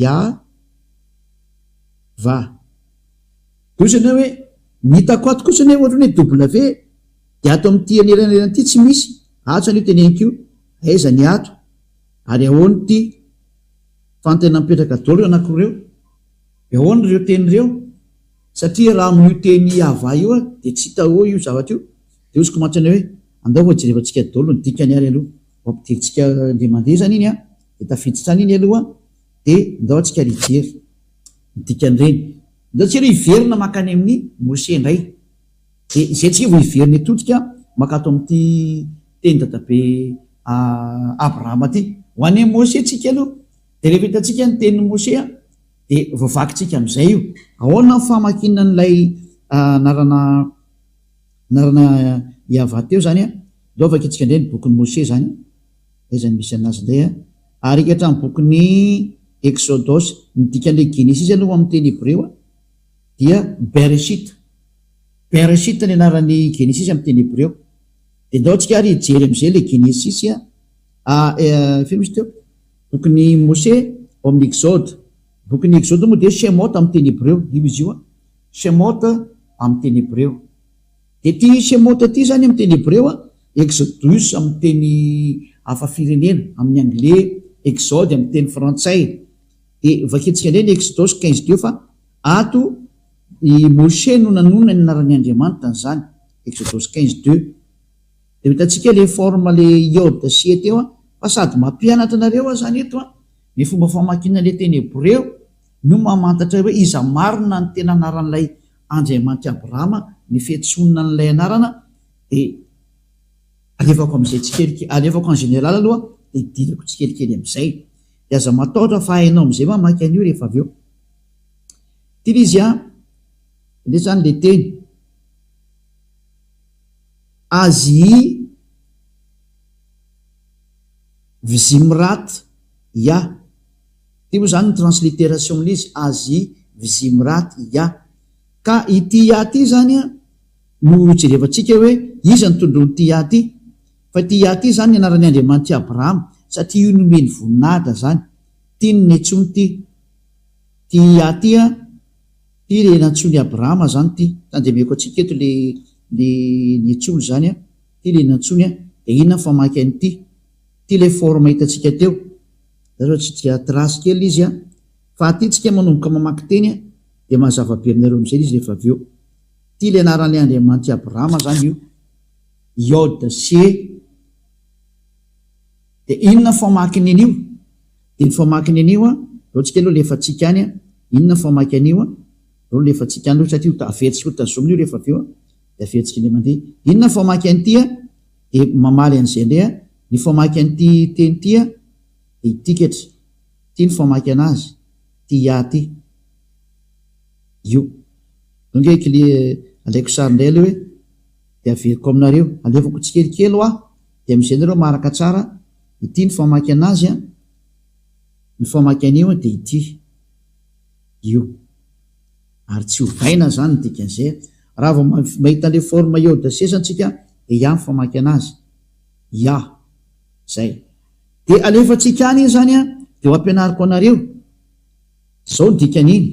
ya va dosany hoe nitako ato kosany ohatrany hoe w de ato amin'ty aneran'ty tsy misy atso an'io teneniko aiza ny ato ary ahoany ty fantena mipetraka dolo anakireo ahoany reo teny reo satria raha amin'io teny ava io de tsy hita io zavatra io de osiko mantsana hoe andao ho jerevantsika dolo ny dikany ary aloha ampidiritsika nde mandeha zany iny de tafiditsany iny aloha de ndao atsika rijery dikany reny ndao tsika reo iverina makany amin'ny mose indray de izay tsika vo iverina etotsika makato amin'ty teny dadabe abrahama ty ho any mose tsika aloha de rehefa hitatsika ny tenin'ny mose de voavakytsika am'izay io ahoana famakina n'lay narana iava teo zany dao vakitsika indray ny bokyny mose zany zany misy anazy ndray ary ikatra ny bokyny exodos nidikan'le genesis aloha amin'ny teny hebreo dia bereshit ny anarany genesis amin'ny teny hebreo de ndao tsika ary jery am'izay le genesis misy teo bokyny mose ao amin'ny exode bokyny exode moa de shemot amin'ny teny hebreo io izy io shemot amin'ny teny hebreo de ty shemot ty zany amin'ny teny hebreo exodus amin'ny teny hafa firenena amin'ny anglais exode amin'ny teny frantsay de vaketsika indray ny exodos 15 teo fa ato i mose no nanona ny anarany andriamanitra zany exodos 15 2 de hitatsika le forme le iode sie teo fa sady mampianatra anareo zany eto ny fomba famakina le teny hebreo no mamantatra hoe iza marina ny tena anaran'lay andriamanitra abrahama ny fiatsonina n'lay anarana de alefako am'izay alefako en général aloha de idirako tsikelikely am'izay de aza mataotra fa hainao am'izay mamaky an'io rehefa avy eo tily izy le zany le teny azy vizimrat ya ty moa zany ny transliteration am'lizy azy vizimrat ya ka ity ya ty zany no jerevantsika hoe iza ny tondrony ty ya ty fa ty ya ty zany ny anarany andriamanitra abrahama satria io nomeny voninahitra zany ty ny antsony ty ya tya ty le nantsony abrahama zany ty tandemeko atsika eto le netsony zany ty le nantsony de inona famaky an'ty ty le forme hitatsika teo zao tsika trasy kely izy fa ty tsika manomboka mamaky teny de mahazavabe aminareo am'izay izy rehefa avy eo ty le anaran'le andriamanitra abrahama zany io iode sie de inona famakiny an'io de ny famakiny an'io reo tsika aloha lefa tsika any inona famaky an'io reo lefa tsika any satria averitsika ho tazomin'io rehefa avy eo de averitsika indray mandeha inona famaky an'ty de mamaly an'izay indray ny famaky an'ty teny ty de itikatra ty ny famaky anazy ty ya ty io dongeky le alaiko sary indray aloha hoe de averiko aminareo alefako tsikelikely de am'izay nareo maharaka tsara ity ny famaky anazy ny famaky an'io de ity io ary tsy hovaina zany dikan'izay raha vao mahita le forme iode sesantsika de ya ny famaky anazy ya zay de alefatsika any iny zany de ho ampianariko anareo zao ny dikan'iny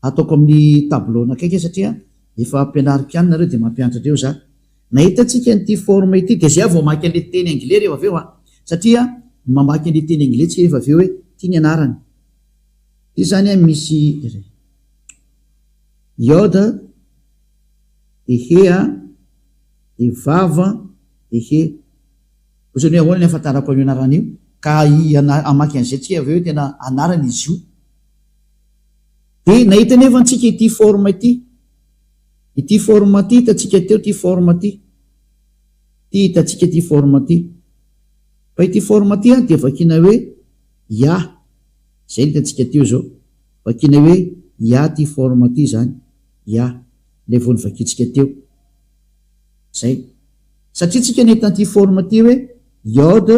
ataoko amin'ny tablona akaiky satria efa ampianariko any nareo de mampianatra andreo za nahitantsika nyity forme ity de zay voamaky an'le teny anglais rehefa aveo satria mamaky an'le teny anglais tsika rehefa aveo hoe tia ny anarany ty zany misy iode ehe de vava ehe osany hoe ahoana ny afantarako an'io anarana io ka amaky an'izay tsika aveo tena anarany izy io de nahita nefa antsika ity forme ity forme ty hitatsika teo ty forme ty hitatsika ty forme ty fa ity forme ty de vakina hoe ya zay hitatsika teo zao vakina hoe ya ty forme ty zany ya le vao nyvakitsika teo zay satria tsika nahita ty forme ty hoe iode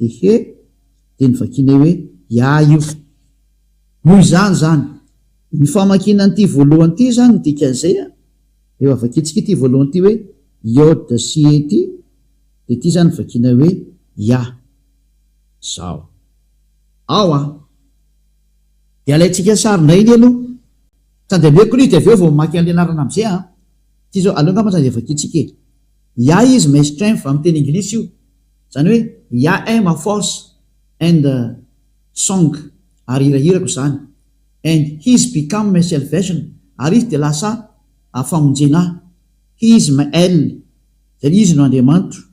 ehe de nyvakina hoe ya io noho izany zany ny famakina an'ity voalohany ty zany dika an'izay eo avakitsika ty voalohany ty hoe iode si ty de ty zany vakina hoe ya zao ao de alaitsika sarina iny aloha tandemeko ny de aveo vao mamaky an'le anarana am'izay ty zao aloha ngamba zany de vakitsika ya is my strength amin'ny teny anglisy io zany hoe ya est ma force and song ary hirahirako zany and he is become my salvation ary izy de lasa famonjena he is my el zany izy no Andriamanitro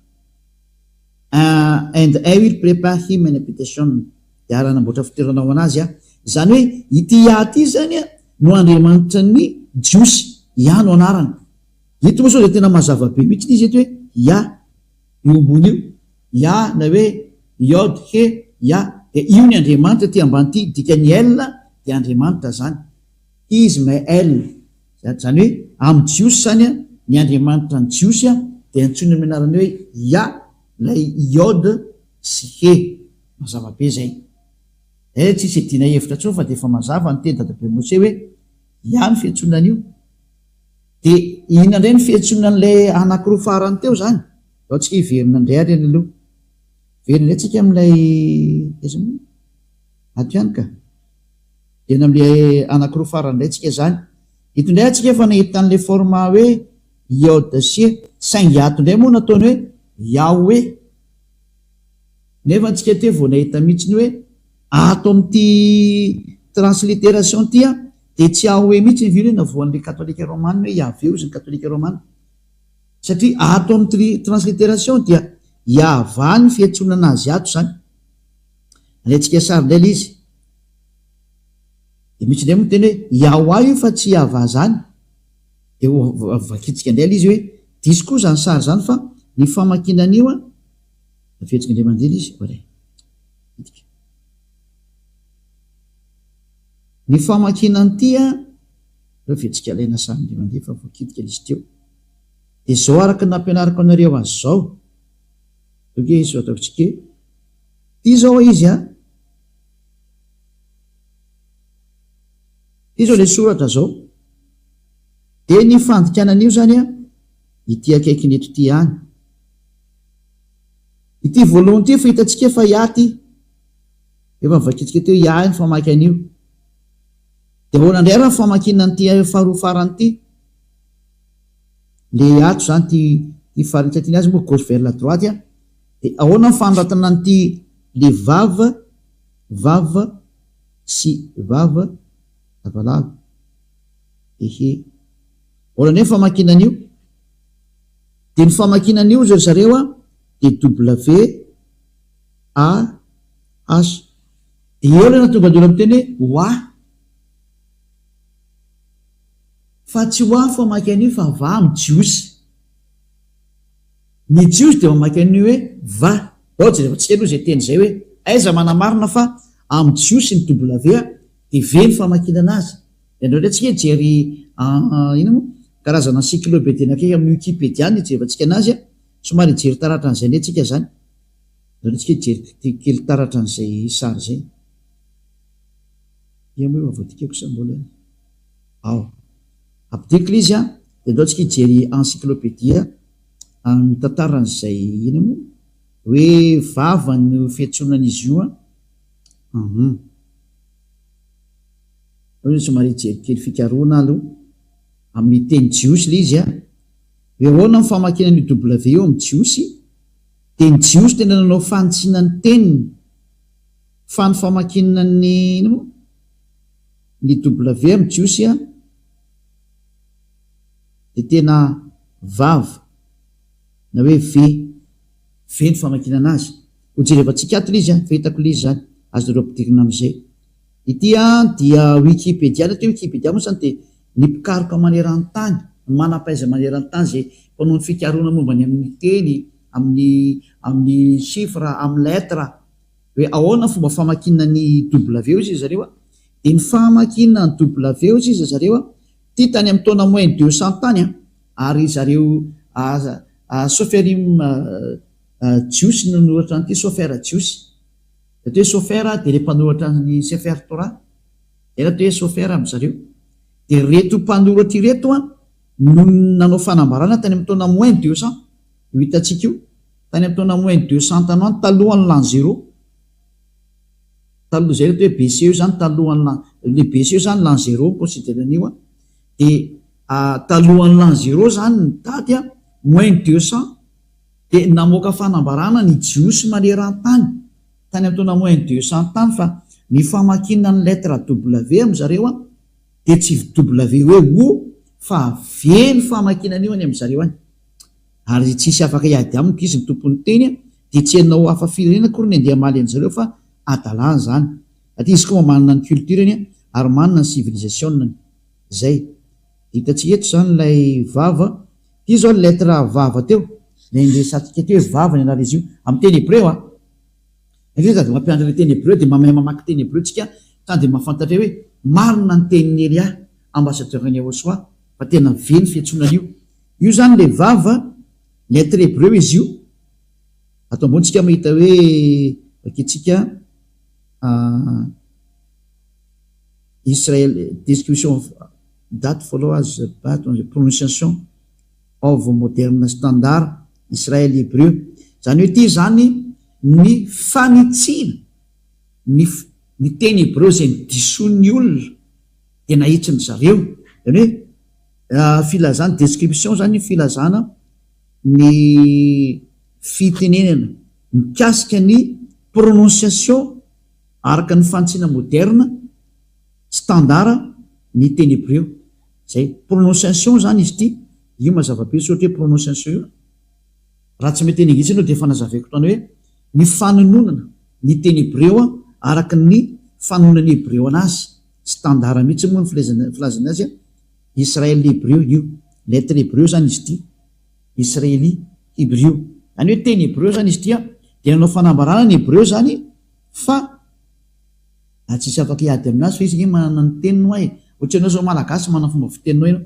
and I will prepare him an habitation de aranamboatra fitoerana ho anazy zany hoe ity ya ty zany no Andriamanitra ny jiosy ya no anarana ito moa sao de tena mazava be mihitsy izy eto hoe ya io ambony io ya na hoe iode he ya de io ny Andriamanitra ty ambany ty dika ny el de Andriamanitra zany izy my el zany hoe amy jiosy zany ny Andriamanitra ny jiosy de antsony amy anarany hoe ya lay iode sy he mazava be zay tsisy dina hevitra tso fa de efa mazava ny teny dadabe Mose hoe ya ny fiantsonan'io de ina ndray ny fiantsonan'lay anakiroa farany teo zany ao tsika hiverina ndray ary any aloha verina ndray tsika am'lay ato ihany ka ena am'le anakiroa farany ndray tsika zany ito ndray atsika efa nahitan'le forma hoe iode sie saingy ato ndray moa nataony hoe yaoe nefa antsika teo vao nahita mihitsiny hoe ato am'ty transliteration ty de tsy ahoe mihitsy ny vilo hoe navoan'le katolika romane hoe iaveo zy ny katolika romane satria ato amin'ny transliteration dia iava ny fiantsonana azy ato zany alaitsika sary ndray la izy de mihitsy ndray moa teny hoe iao io fa tsy iava zany de vakitsika ndray la izy hoe disy koa zany sary zany fa ny famakinan'io afetsika ndray manjely izy ny famakinany ty revetsika alaina sary ndray mandeha fa voakitika izy teo de zao araka nampianarako anareo azy zao oke izy ataotsika ty zao izy ty zao le soratra zao de ny fandikanan'io zany ity akaiky neto ty hany ity voalohany ty fa hitatsika fa iaty efa mivakitsika teo ia ny famaky an'io de ahoana ndray raha ny famakinany ty faharoa farany ty le ato zany ty faritsatyny azy moa gauche vers la droite de ahoana nyfanoratana ny ty le vava sy vava lavalava ehe ahoana ndray ny famakinan'io de ny famakinan'io zay zareo de w a h de eo le natonga dolo amy teny hoe oa fa tsy hoa famaky an'io fa va amy jiosy ny jiosy de mamaky an'io hoe va ohatsy rehefa tsika aloha zay teny zay hoe aiza manamarina fa amy jiosy ny w de ve ny famakinana azy de andreo ndray tsika jery ina moa karazana encyclopédie akaiky amin'ny Wikipédia ny jerevantsika anazy somary jery taratra an'izay ndray tsika zany ndreo tsika jery kely taratra an'izay sary zay moa voatikako sa mbola ao apidiko izy de ndreo tsika jery encyclopédie mitantaran'izay ina moa hoe vava ny fiantsonan'izy io somary jery kely fikaroana aloha amin'ny teny jiosy le izy hoe ahoana ny famakiana ny w eo amin'ny jiosy dia ny jiosy tena nanao fantsiana ny teniny fa ny famakinana ny w amin'ny jiosy a dia tena vava na hoe ve ny famakinana azy ho jerefa tsikatona izy a fahitako le izy zany azo reo ampidirina amin'izay ity a dia wikipedia na te wikipedia moa zany dia ny mpikaroka maneran-tany manam-paiza maneran-tany zay mpanao ny fikarona momba ny amin'ny teny amin'ny chiffre amin'ny lettre hoe ahoana fomba famakinana ny w izy zareo a dia ny famakinana ny w izy zareo a ty tany amin'ny taona moins 200 tany a ary zareo soferim jiosy no nohatra nyity sofera jiosy da to hoe sofera dia le mpanoratra ny sefer tora ena to hoe sofera am'zareo dia reto mpanoratra ireto a no nanao fanambarana tany amin'ny taona moins 200 io hitantsika io tany amin'ny taona moins 200 tanoany talohan'ny lan zéro zay reto hoe BCE io zany talohan'le BCE zany lan zéro considéran'io a dia talohan'ny lan zéro zany ny daty a moins 200 dia namoaka fanambarana ny jiosy maneran-tany tany amin'ny taona moins 200 tany fa ny famakinana ny lettre w am'zareo a dia tsy w hoe o fa ve ny famakinan'io any am'zareo any ary tsisy afaka hiady amiko izy ny tompon'ny teny a dia tsy hanao hafa firenena kory ny andeha maly an'zareo fa adalàna zany aty izy koa manana ny cultureny a ary manana ny civilisationna zay hitantsika eto zany lay vava ty zao ny lettre vava teo nresatsika ty hoe vava ny anara izy io amin'ny teny hebreo a de mampiandra le teny hebreo dia mamay mamaky teny hebreo tsika tany dia mahafantatra hoe marina ny teniny Elia ambassadeur-ny Yahosoa fa tena ve ny fiantsonan'io io zany le vava lettre hebreo izy io atao ambonitsika mahita hoe aketsika Israel description of that followers but on the pronunciation of moderne standard Israel hébreu zany hoe ty zany ny fanitsina ny teny hebreo zay ny diso'ny olona dia nahitsiny zareo zany hoe filazana description zany filazana ny fitenenana mikasika ny prononciation araka ny fantsina moderne standard ny teny hebreo zay prononciation zany izy ty io mazava-be so ohatra hoe prononciation io raha tsy mety eny angitsy anao dia fanazaveko tana hoe ny fanononana ny teny hebreo a araka ny fanonany hebreo anazy standard mihitsy moa ny filazana azy a Israel hébreu io lettre hébreu zany izy ty Israeli hébreu zany hoe teny hebreu zany izy ty a dia nanao fanambarana ny hebreu zany fa tsisy afaka hiady aminazy fa izy manana ny tenino ay ohatra anao zao malagasy manana fomba fiteninao eno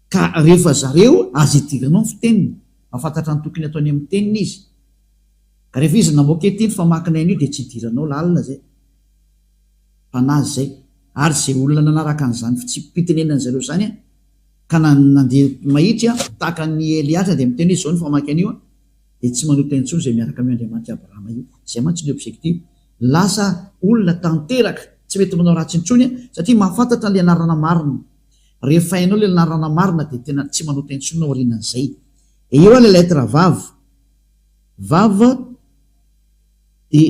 ka rehefa zareo azy idiranao ny fiteniny mahafantatra ny tokony ataony amin'ny teniny izy ka rehefa izy namoaka etiny fa makinay io dia tsy idiranao lalina zay fanazy zay ary zay olona nanaraka an'izany tsy mpitenenany zareo zany a ka nandeha mahitsy a tahaka ny Eliatra dia miteny izy zao ny famakian'io a dia tsy manota intsony zay miaraka amin'ny Andriamanitra Abrahama io zay mantsy ny objectif lasa olona tanteraka tsy mety manao ratsy intsony a satria mahafantatra le anarana marina rehefa hainao le anarana marina dia tena tsy manota intsony nao aorianan'izay eo a le lettre vava dia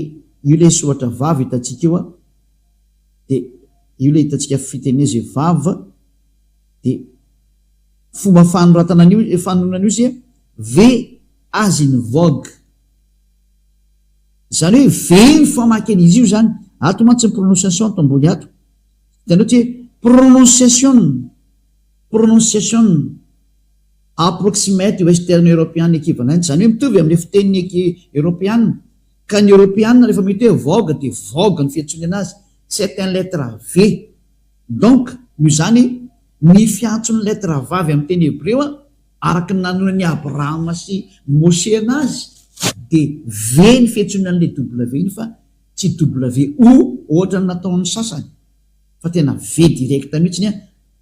io le soratra vava hitantsika io a dia io le hitantsika fiteneza vava dia fomba fanononana io izy ve azy ny vogue zany hoe ve ny famakiana izy io zany ato mantsy ny prononciation ato ambony ato tany ohatry hoe prononciation approximate western européenne équivalent zany hoe mitovy amin'le fiteniny européenne ka ny européenne rehefa mety hoe vogue dia vogue ny fiantsony anazy c'est un lettre V donc io zany ny fiantsony lettre vavy amin'ny teny hebreo a araka ny nanonany Abrahama sy Moshe anazy dia V ny fiantsony an'le W iny fa tsy WO ohatra ny nataon'ny sasany fa tena V direct mihitsiny a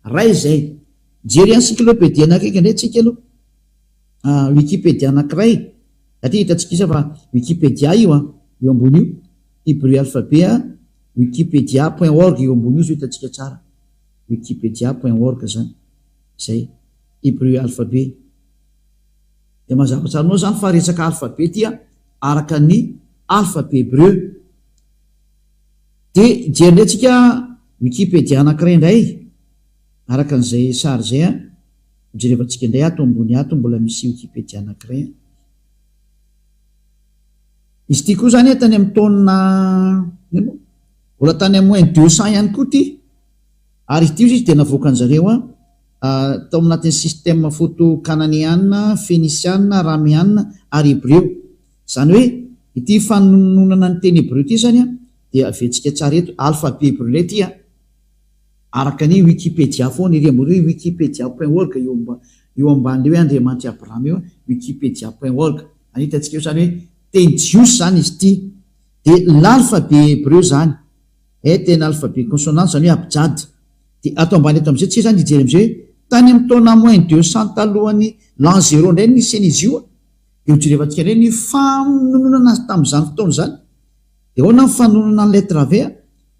raha izay jery encyclopédie anakaiky indray tsika aloha Wikipédia anankiray satria hitantsika isa fa Wikipédia io a eo ambony io hébreu alphabet a wikipedia.org eo ambony io zao hitantsika tsara wikipedia.org zany zay hébreu alphabet de mazava tsara anao zany fa resaka alfabe tya araka ny alfabe hébreu. De jerintsika Wikipédia anankiray indray araka an'izay sary zay a, jerevantsika indray ato ambony ato mbola misy Wikipédia anankiray. Izy ty koa zany tany amin'ny taonina mbola tany amin'ny -200 ihany koa ty, ary ity izy tena voakan'zareo tao anatin'ny système photo kananiana, phéniciana, ramiana ary hébreu. Zany hoe ity fanononana ny teny hébreu ty zany dia avetsika tsara eto alphabet hébreu lay ty araka ny Wikipédia foana iry ambony hoe wikipedia.org eo amban'le hoe Andriamanitra Abraham eo wikipedia.org. Anitantsika eo zany hoe teny jiosy zany izy ty. De l'alphabet hébreu zany tena alphabet consonant zany hoe abjad. De ato ambany eto am'izay tsy zany ijery am'izay hoe tany amin'ny taona -200 talohan'ny l'an 0 indray nisy izy io de hojerevantsika indray ny fanononana tamin'izany fotoana zany. De ahoana ny fanonona ny lettre V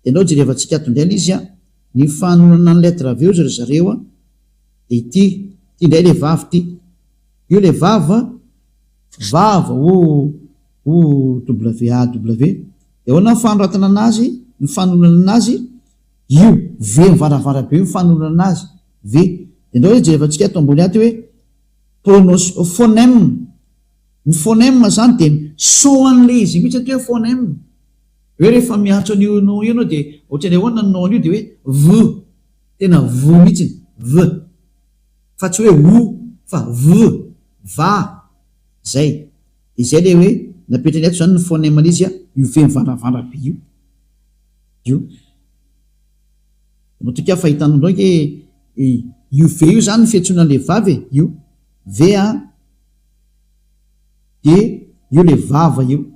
de anao jerevantsika ato indray izy ny fanonona ny lettre V ry zareo de ity indray le vavy ty, io le vava WAW. De ahoana ny fanoratana anazy, ny fanonona anazy io V mivaravara be ny fanonona anazy V. De ndao hoe jerevantsika ato ambony ato hoe phonème. Ny phonème zany de son an'le izy mihitsy atao hoe phonème. Hoe rehefa miantso an'io nom io anao de ohatrany ahoana ny nom io de hoe V, tena V mihitsy V, fa tsy hoe O fa V, va zay. Izay le hoe napetrany ato zany ny phonème an'izy io V mivaravara be io. Motrika fahitanao ndraiky io V io zany fiantsoanan'le vavy io V de io le vava io.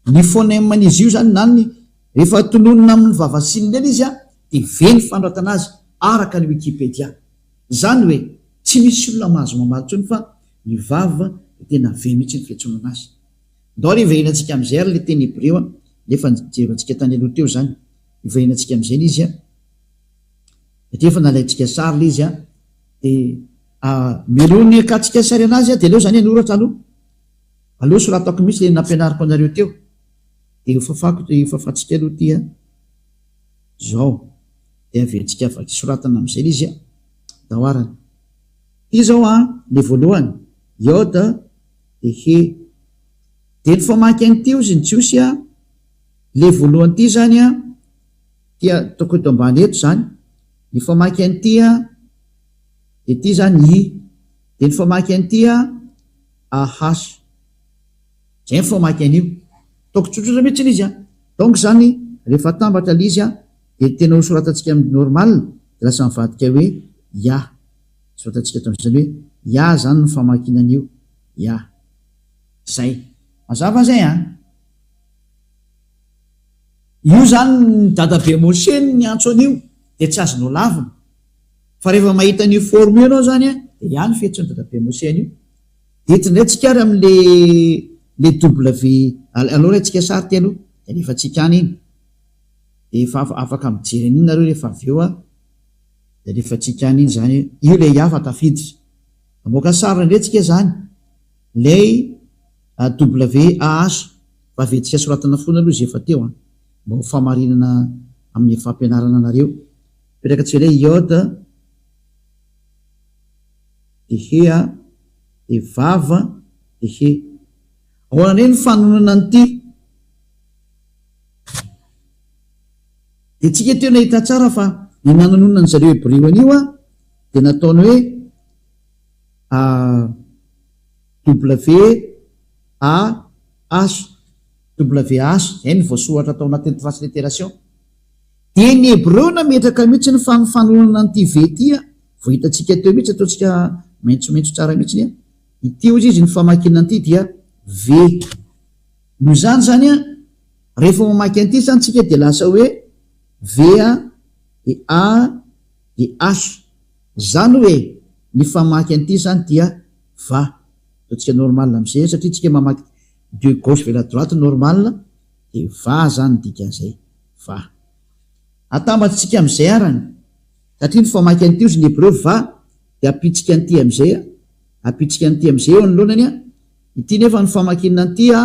Ny phonème an'izy io zany nany rehefa tononona amin'ny vavasinina eny izy de V ny fanoratana azy araka ny Wikipédia. Zany hoe tsy misy olona mahazo mamaly tsony fa ny vava tena V mihitsy ny fiantsonana azy. Ndao ry ivehinantsika am'izay ary le teny hébreu nefa jerevantsika tany aloha teo zany ivehinantsika am'izay izy satria efa nalaintsika sary le izy de melony akatsika sary anazy de leo zany anoratra aloha soratako mihitsy le nampianariko anareo teo de fafatsika aloha ty zao de averitsika afaky soratana am'izay le izy dahoarany ty zao le voalohany Yod de He. De ny famaky an'ity izy ny jiosy le voalohany ty zany tia toko eto ambany eto zany ny famaky an'ity de ty zany I. De ny famaky an'ity Ahas. Zay ny famaky an'io tokotsotra mihitsy izy donc zany rehefa tambatra le izy de tena soratantsika amin'ny normal de lasa mivadika hoe ya, soratantsika eto am'izany hoe ya zany ny famakinan'io ya. Zay mazava zay io zany ny dadabe Moshe ny antso an'io de tsy azonao lavina fa rehefa mahita an'io forme io anao zany de ihany fiantsony dadabe Moshe an'io. De etindray tsika ary am'le W aloha ratsika sary ty aloha de rehefa tsika any iny de efa afaka mijery an'iny nareo rehefa avy eo de rehefa tsika any iny zany io le iafa tafiditra amoaka sary ndray tsika zany lay WAH fa avetsika soratana foana aloha izy efa teo mba ho famarinana amin'ny fampianarana anareo. Petraka tsy lay Yod de He de vava de He. Ahoana ny fanonona an'ity de tsika teo nahita tsara fa ny nanonona ny zareo hébreu an'io de nataony hoe WAH zay ny voasoratra atao anatin'ny transliteration. De ny hébreu nametraka mihitsy ny fanonona an'ity V ty voahitatsika teo mihitsy ataontsika maintsomaintso tsara mihitsy ity ozy izy ny famakina an'ity dia V. No zany zany rehefa mamaky an'ity zany tsika de lasa hoe V de A de H. Zany hoe ny famaky an'ity zany dia va. Ataontsika normal am'izay satria tsika mamaky de gauche vers la droite normal de va zany dikan'izay va. Atambatsika am'izay arany satria ny famaky an'ity ozy ny hébreu va de apitsika an'ity am'izay apitsika an'ity am'izay eo anoloanany a ity nefa ny famakinana an'ity a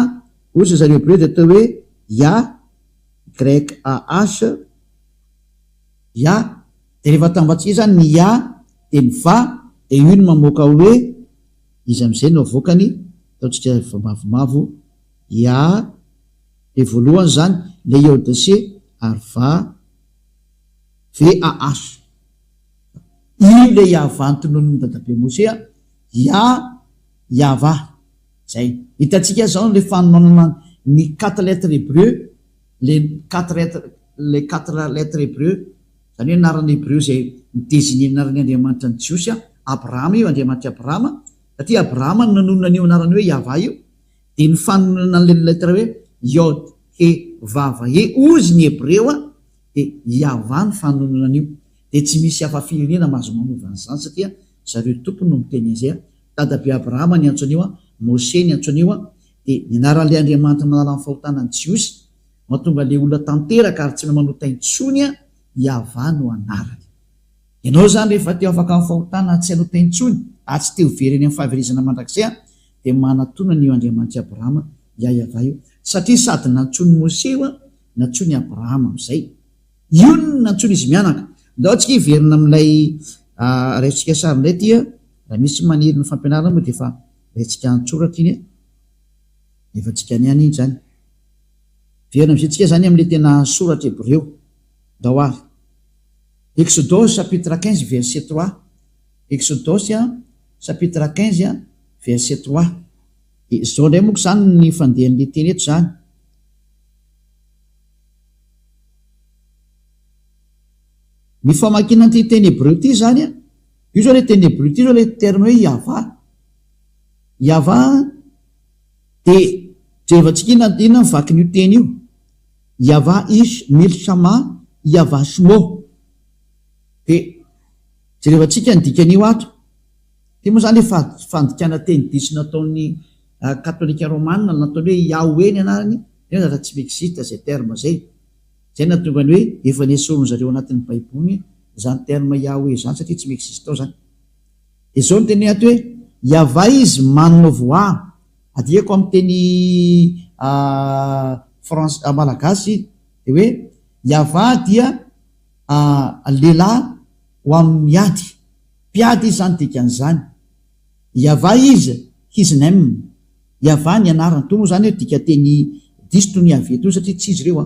ozy zareo hebreo de atao hoe ya grek ah ya de rehefa tambatsika zany ny ya de ny va de io ny mamoaka hoe izy am'izay no avoakany ataotsika mavomavo ya de voalohany zany le iodc ary va vas io le iava ntononony dadabe mosea yava zay hitatsika zao le fanomanana ny 4 lettres hébreu le 4 lettres hébreu zany hoe anarany hébreu zay miteziny anarany Andriamanitra ny Jiosy Abrahama io Andriamanitra Abrahama satria Abrahama nanonana io anarany hoe yava io de ny fanonana an'le lettre hoe yod he vava he ozy ny hébreu de yava ny fanonana io de tsy misy hafa firenena mahazo manovany zany satria zareo tompony no miteny azay dadabe Abrahama ny antso an'io Mose ny antso an'io de ny anaran'le Andriamanitra manala ny fahotanany Jiosy mahatonga le olona tanteraka ary tsy manota intsony yava no anarany ianao zany rehefa teo afaka amin'ny fahotana tsy anota intsony ary tsy teo vereny amin'ny fahaverizana mandrakizay de manatona n'io Andriamanitra Abrahama yava io satria sady nantsony Mose nantsony Abrahama am'izay io nantsony izy mianaka ndao tsika hiverina amin'ilay raitsika sarindray tya raha misy maniry ny fampianarana moa de efa raitsika antsoratra iny efa tsika niany iny zany verina am'izay tsika zany am'le tena soratra hébreu ndao ary Exodus chapitre 15 verset 3 Exodus chapitre 15 verset 3 zao ndray moko zany ny fandehan'le teny eto zany ny famakina ty teny hébreu ty zany io zao le teny hébreu ty zao le terme hoe yava de jerevantsika inona mivakin'io teny io yava ish milshama yava shmo de jerevantsika ny dikan'io ato ty moa zany le fandikana teny diso nataon'ny katolika romana nataony hoe Yahweh ny anarany raha tsy existe zay terme zay zay natonga ny hoe efa nesorony zareo anatin'ny baiboly zany terme Yahweh zany satria tsy existe ao zany de zao ny teny ato hoe yava izy manana voa adiako amin'ny teny France malagasy de hoe yava dia lehilahy ho amin'ny miady mpiady izy zany dikan'izany yava izy his name yava ny anarany to moa zany hoe dika teny diso to ny aveto satria tsy izy ireo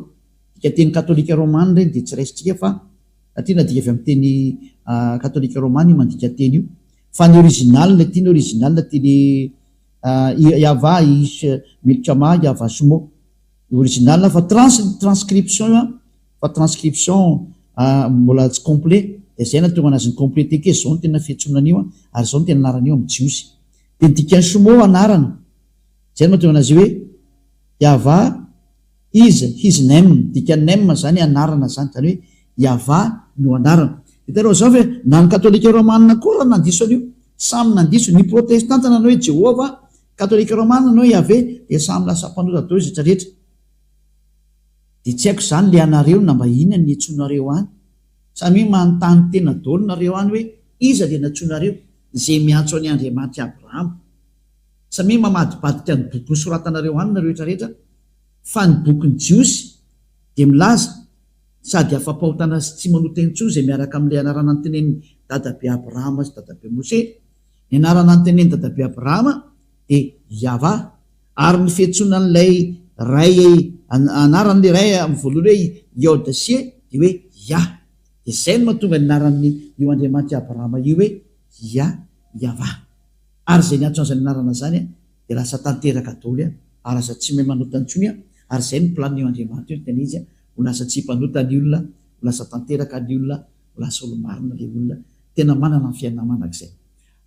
dika teny katolika romana reny de tsy raisitsika fa satria nadika avy amin'ny teny katolika romana mandika teny io fa ny original le tiany original teny yava is milchama yava shmo original fa transcription mbola tsy complet de zay natonga anazy ny complété ke zao ny tena fiantsonan'io ary zao ny tena anaran'io amin'ny Jiosy de ny dikany shmo anarana zay ny mahatonga anazy hoe yava is his name dikany name zany anarana zany zany hoe yava no anarana hitareo zao fe na ny katolika romana koa raha nandiso an'io samy nandiso ny protestanta nanao hoe Jehova katolika romana nanao hoe Yahvé de samy lasa mpanota dao izy rehetrarehetra de tsy haiko zany le anareo na mba inona ny antsonareo any samy manontany tena dolo nareo any hoe iza le nantsonareo zay miantso any Andriamanitra Abrahama samy mamadibadika ny boky soratanareo any nareo rehetrarehetra fa ny bokyny Jiosy de milaza sady afa-pahotana sy tsy manota intsony zay miaraka amin'le anarana ny teneny dadabe Abrahama sy dadabe Mose ny anarana ny teneny dadabe Abrahama de yava ary ny fiantsonan'ilay ray anaran'le ray amin'ny voalohany hoe iodc de hoe ya de zay no mahatonga ny anaran'ny io Andriamanitra Abrahama io hoe yava ary zay niantso an'izany anarana zany de lasa tanteraka daholo ary lasa tsy mahay manota intsony ary zay ny planio Andriamanitra io tena izy ho lasa tsy mpanota ny olona ho lasa tanteraka ny olona ho lasa olo-marina le olona tena manana ny fiainana manak'izay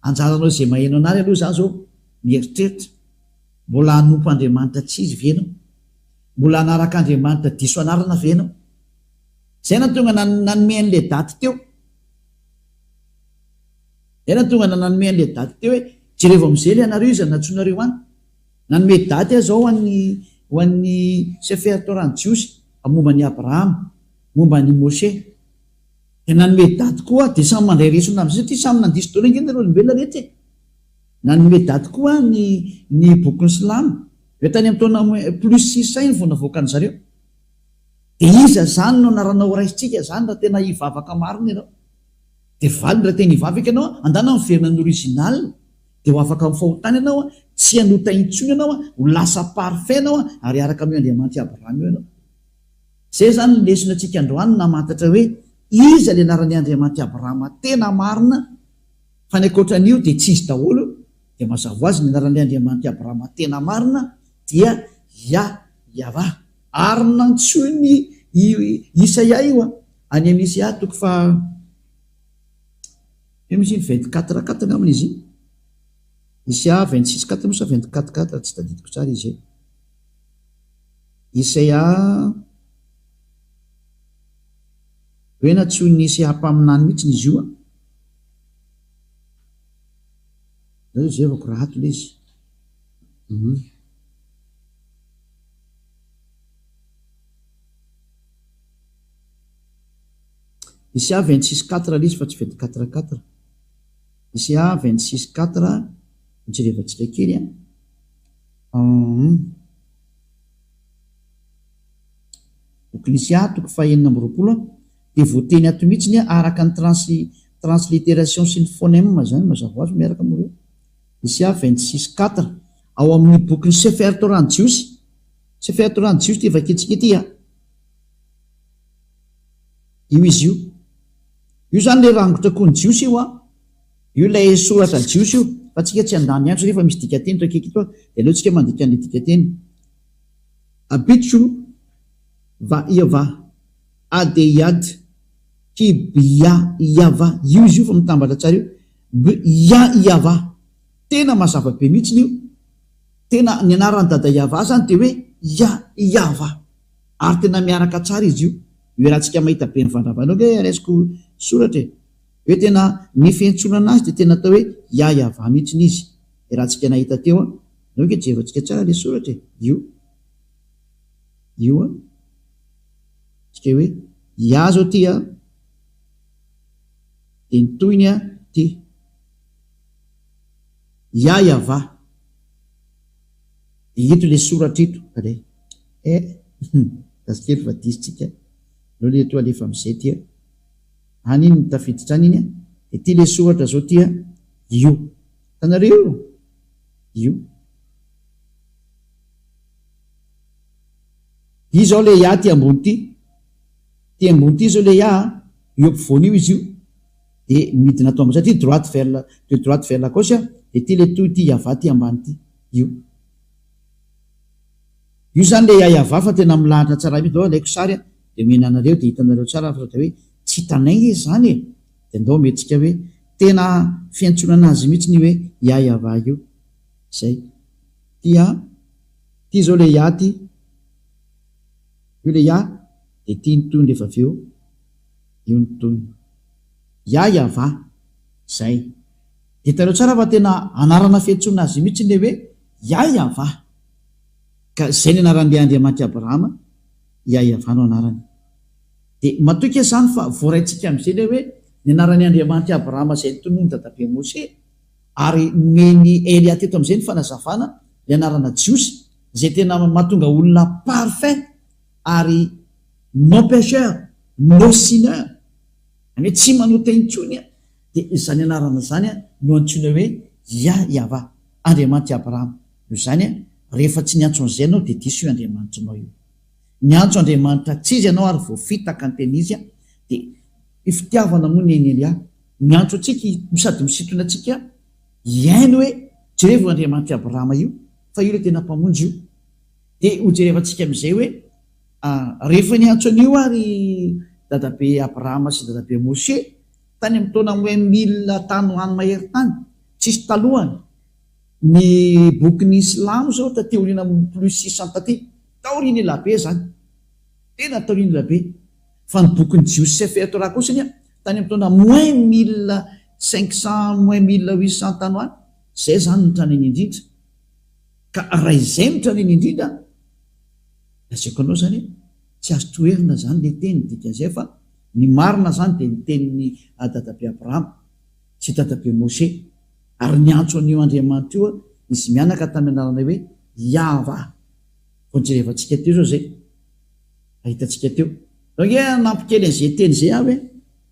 anjaranao zay maheno anary aloha zany zao mieritreritra mbola hanompo Andriamanitra tsy izy venao mbola hanaraka Andriamanitra diso anarana venao zay na tonga nanome an'le daty teo zay na tonga nanome an'le daty teo hoe jereva am'izay le anareo izy nantsonareo any nanome daty zao ho an'ny sefer torany Jiosy momba ny Abrahama momba ny Mose de nanome daty koa de samy mandray resona am'zay satria samy nandiso daholo angeny nareo olombelona rehetra nanome daty koa ny bokyny Silamo eo tany amin'ny taona plus 6 iny vao navoaka ny zareo. De iza zany no naranao raisitsika zany raha tena hivavaka marina ianao. De valy raha tena hivavaka ianao andana miverina ny original de ho afaka mifahotany ianao tsy hanota intsony ianao ho lasa parfait ianao ary araka amin'ny Andriamanitra Abrahama io ianao. Zay zany ny lesona antsika androany namantatra hoe iza le anaran'ny Andriamanitra Abrahama tena marina fa ny ankoatran'io de tsy izy daholo. De mazava azy ny anaran'ny Andriamanitra Abrahama tena marina dia Yahweh. Ary nantsoiny Isaia io any amin'ny Isaia toko fa misy 24 ngamany izy. Isaia 26:4 mosa 24:4 tsy tadidiko tsara izy. Isaia hoe natsoiny Isaia mpaminany mihitsy izy io. Zay vako raha ato le izy. Isaia 26:4 le izy fa tsy 24:4. Isaia 26:4 mijerevantsika kely boky Isaia toko fa 9:20 de voateny ato mihitsy araka ny transliteration sy ny phonème zany mazava azy miaraka amreo. Isaia 26:4 ao amin'ny bokyny Sefer Torah Jiosy. Sefer Torah Jiosy ty vakitsika ity io izy io. Io zany le rangotra koa ny Jiosy io io lay soratra Jiosy io fa tsika tsy andany andro rehefa misy dikateny to akaiky to de aleontsika mandika an'le dikateny. Abitso va iava adeyad kibia iava io izy io fa mitambatra tsara io iava tena mazava be mihitsy io. Tena ny anarany dada Iava zany de hoe iava ary tena miaraka tsara izy io. Io rahantsika mahita be ny vandravanao hoe araisiko soratra hoe tena ny fiantsonana azy de tena atao hoe Iava mihitsy izy. Rahantsika nahita teo nao ke jevantsika tsara le soratra io tsika hoe ia zao ty de ny toyny ty Iava ito le soratra ito gasikely fa disitsika no le to alefa amizay tia any iny tafiditra any iny de ty le soratra zao tia io tanareo io i zao le ia ty ambony ty ambony ty zao le ia io ampovoany io izy io de midina atao amba satria droite vers la gauche de ty le toy ty Iava ty ambany ty io zany le Iava fa tena milahatra tsara mihitsy dao alaiko sary de mihinanareo de hitanareo tsara fa hoe tsy tanay izy zany de ndao metsika hoe tena fiantsonana azy mihitsy ny hoe Iava io zay ty zao le ia ty io le ia de ty ny toy rehefa aveo io ny toy Iava zay de hitanareo tsara fa tena anarana fiantsonana azy mihitsy le hoe Iava ka zay ny anaran'le Andriamanitra Abrahama Iava no anarany. De matoka zany fa voaraintsika am'izay le hoe ny anaran'ny Andriamanitra Abrahama zay tonoiny dadabe Mose ary meny Elia teto am'izay ny fanazavana le anarana Jiosy zay tena mahatonga olona parfait ary non pécheur non sineur any hoe tsy manota intsony de zany anarana zany no antsoina hoe Iava Andriamanitra Abrahama io zany rehefa tsy niantso an'izay anao de diso io Andriamanitra anao io. Niantso Andriamanitra tsy izy ianao ary vao fitaka ny teny izy de ifitiavana moa ny Elia niantso atsika sady misintona atsika iaino hoe jerevo Andriamanitra Abrahama io fa io le tena mpamonjy io. De ho jerevantsika am'izay hoe rehefa niantso an'io ary dadabe Abrahama sy dadabe Mose tany amin'ny taona 1000 tany hoany mahery-tany tsisy talohany. Ny bokyny Silamo zao tateoriana plus 600 taty taoriana elabe zany tena taoriana elabe fa ny bokyny Jiosy Sefer Torah kosany tany amin'ny taona -1500 -1800 tany hoany zay zany nitraneny indrindra ka raha izay nitraneny indrindra asaiko anao zany tsy azo toerina zany le teny dikan'izay fa ny marina zany de ny tenin'ny dadabe Abrahama sy dadabe Mose ary niantso an'io Andriamanitra io izy mianaka tamin'ny anarana hoe Yahva. Konjerevantsika teo zao zay ahitantsika teo. Donc nampikely an'izay teny zay avy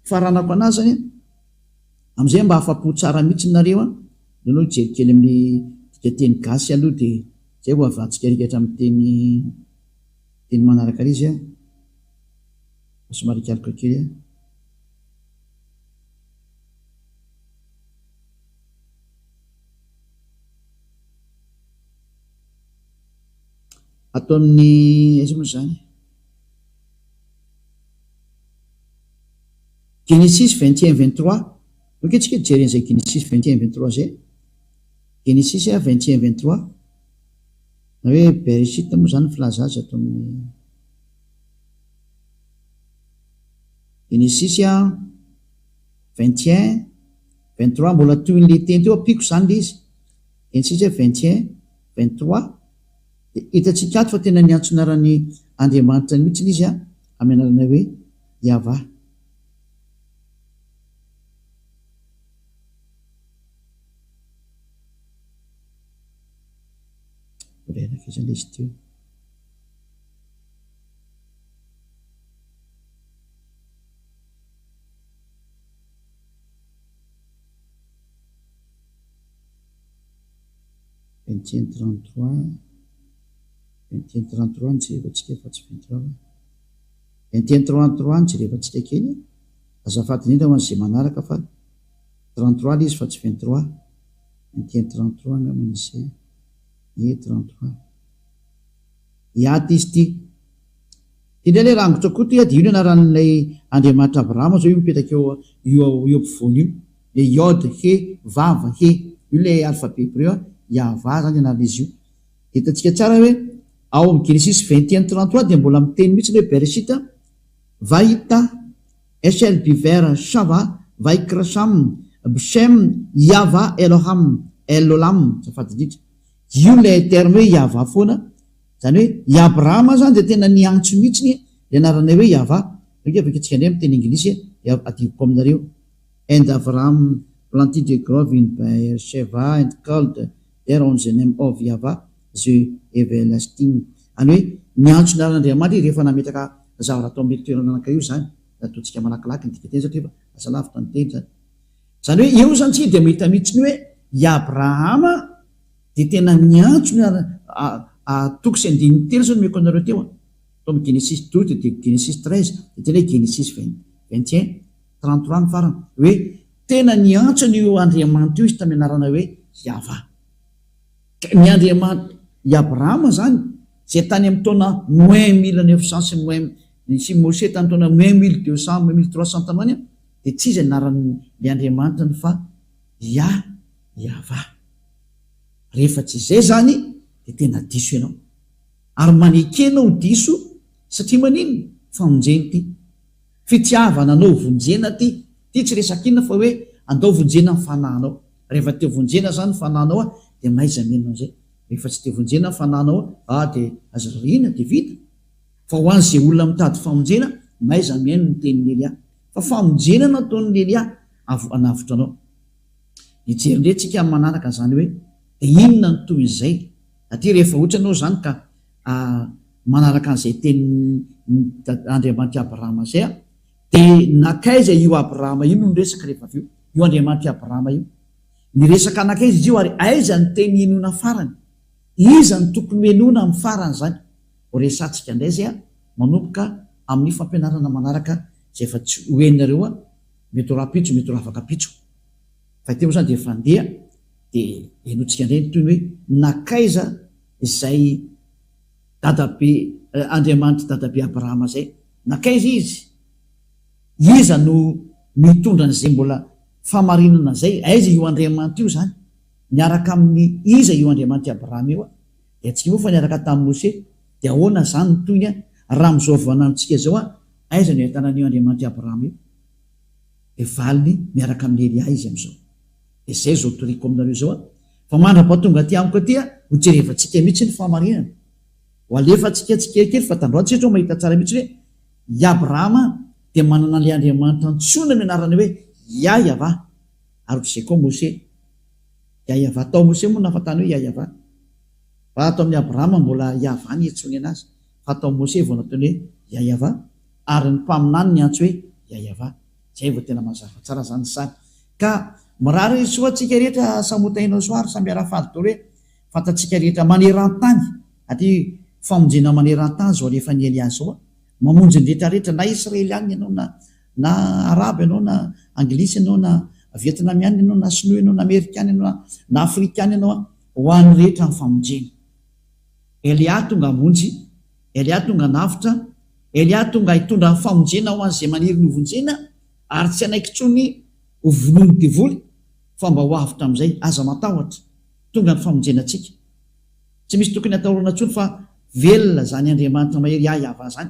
faranako anazany am'izay mba afapo tsara mihitsy nareo no jery kely amin'ny tika teny gasy aloha de zay ho avantsika rikatra amin'ny teny manaraka izy somary kaliko kely atao amin'ny aiza moa zany Genesis 21-23 donc tsika jery an'izay Genesis 21-23 zay Genesis 21-23 na hoe Bereshit moa zany filaza azy atao amin'ny Genesis 21-23 mbola toy n'le teny teo apiko zany le izy Genesis 21-23 de hitatsika ato fa tena niantsonarany Andriamanitra mihitsy izy amin'ny anarana hoe Yahva. Izany izy teo vingtième 33 nijerevantsika fa tsy 23 vingtième 33 nijerevantsika kely azafady indrindra ho an'izay manaraka fa 33 le izy fa tsy 23 vingtième 33 ngaman'izay 33 iaty izy ty indray le rangotra koa ty de io anaran'ilay Andriamanitra Abrahama zao io mipetraka eo ampovoany io le Yod he Vav he io le alphabet hébreu Yahva zany anaran'izy io. Hitantsika tsara hoe ao amin'ny Genesis 21-33 de mbola miteny mihitsy le Bereshit Vahita Eshel Biver Shava Vaikrasham Bshem Yahva Eloham Elolam safady indrindra io le terme hoe Yahva foana zany hoe Abrahama zany de tena niantso mihitsy le anarana hoe Yahva. Avaketsika ndray amin'ny teny anglisy adivoko aminareo and Abraham planted a grove in Beersheba and called there on the name of Yahva the everlasting. Any hoe niantso naran'Andriamanitra rehefa nametraka zavatra atao amin'ny toerana anankiray zany ataontsika malakilaky ny dikateny satria asa lavitra ny teny zany. Zany hoe eo zany tsika de mahita mihitsy ny hoe Abrahama de tena niantso toko sy andininy telo zao nomeko anareo teo tomy Genesis 12 de Genesis 13 de tena hoe Genesis 21-33 ny farany hoe tena niantso n'io Andriamanitra io izy tamin'ny anarana hoe Yahva. Ny Andriamanitra Abrahama zany zay tany amin'ny taona moins 1900 sy Moshe tany taona moins 1200 1300 tamany de tsy izy anaran'le Andriamanitra ny fa Yahva. Rehefa tsy izay zany de tena diso ianao ary manekenao diso satria manino famonjeny ty fitiavana anao vonjena ty tsy resakina fa hoe andao vonjena ny fanahinao. Rehefa teo vonjena zany fanahinao de maiza menao zay. Rehefa tsy teo vonjena ny fanahinao de aza rina de vita fa ho an'izay olona mitady famonjena maiza meno ny tenin'ny Elia fa famonjena nataon'ny Elia anavotra anao. Nijery ndray tsika manaraka zany hoe de inona ny toy izay satria rehefa ohatra anao zany ka manaraka an'izay teny Andriamanitra Abrahama zay de nakaiza io Abrahama io no resaka rehefa avy io Andriamanitra Abrahama io niresaka anakaiza izy io ary aiza ny teny enona farany iza ny tokony menona amin'ny farany zany ho resatsika indray zay manomboka amin'ny fampianarana manaraka zay efa tsy hoenareo mety rapitso mety afaka pitso fa teo zany de fandeha de enotsika indray toy ny hoe nakaiza izay dadabe Andriamanitra dadabe Abrahama zay nakaiza iza no mitondra n'izay mbola famarinana zay aiza io Andriamanitra io zany niaraka amin'ny iza io Andriamanitra Abrahama io de atsika moa fa niaraka tamin'ny Moshe de ahoana zany ny toyny raha mizao vanantsika zao aiza no ahitana io Andriamanitra Abrahama io de valiny miaraka amin'ny Elia izy am'izao de zay zao toriko aminareo zao fa mandrapatonga ty amiko aty hojerevantsika mihitsy ny famarinana ho alefantsika tsikekely fa tandroatsika zao mahita tsara mihitsy hoe Abrahama de manana le Andriamanitra antsona ny anarany hoe Yahva ary zay koa Moshe Yahava, atao Mose moa nafatany hoe Yahava. Fa atao amin'ny Abrahama mbola Yahava ny etsony anazy, fa atao Mose vao nataony hoe Yahava, ary ny mpaminany ny antso hoe Yahava. Zay vao tena mazava tsara zany sary. Ka mirary soatsika rehetra samotainao soary samby arafady daholo hoe fantatsika rehetra maneran-tany, aty famonjena maneran-tany zao rehefa ny Elia zao, mamonjy ny rehetrarehetra na Israely any ianao na Araba ianao na Anglisy ianao na Vietnamiana ianao na Sinoa ianao na Amerikana ianao na Afrikana ianao, ho an'ny rehetra ny famonjena. Elia tonga hamonjy, Elia tonga navitra, Elia tonga hitondra ny famonjena ho an'izay maniry ny hovonjena, ary tsy anaiky tsony ho vonony devoly fa mba ho avitra amin'izay aza matahotra tonga ny famonjena antsika. Tsy misy tokony atahorana tsony fa velona zany Andriamanitra mahery Yahava zany,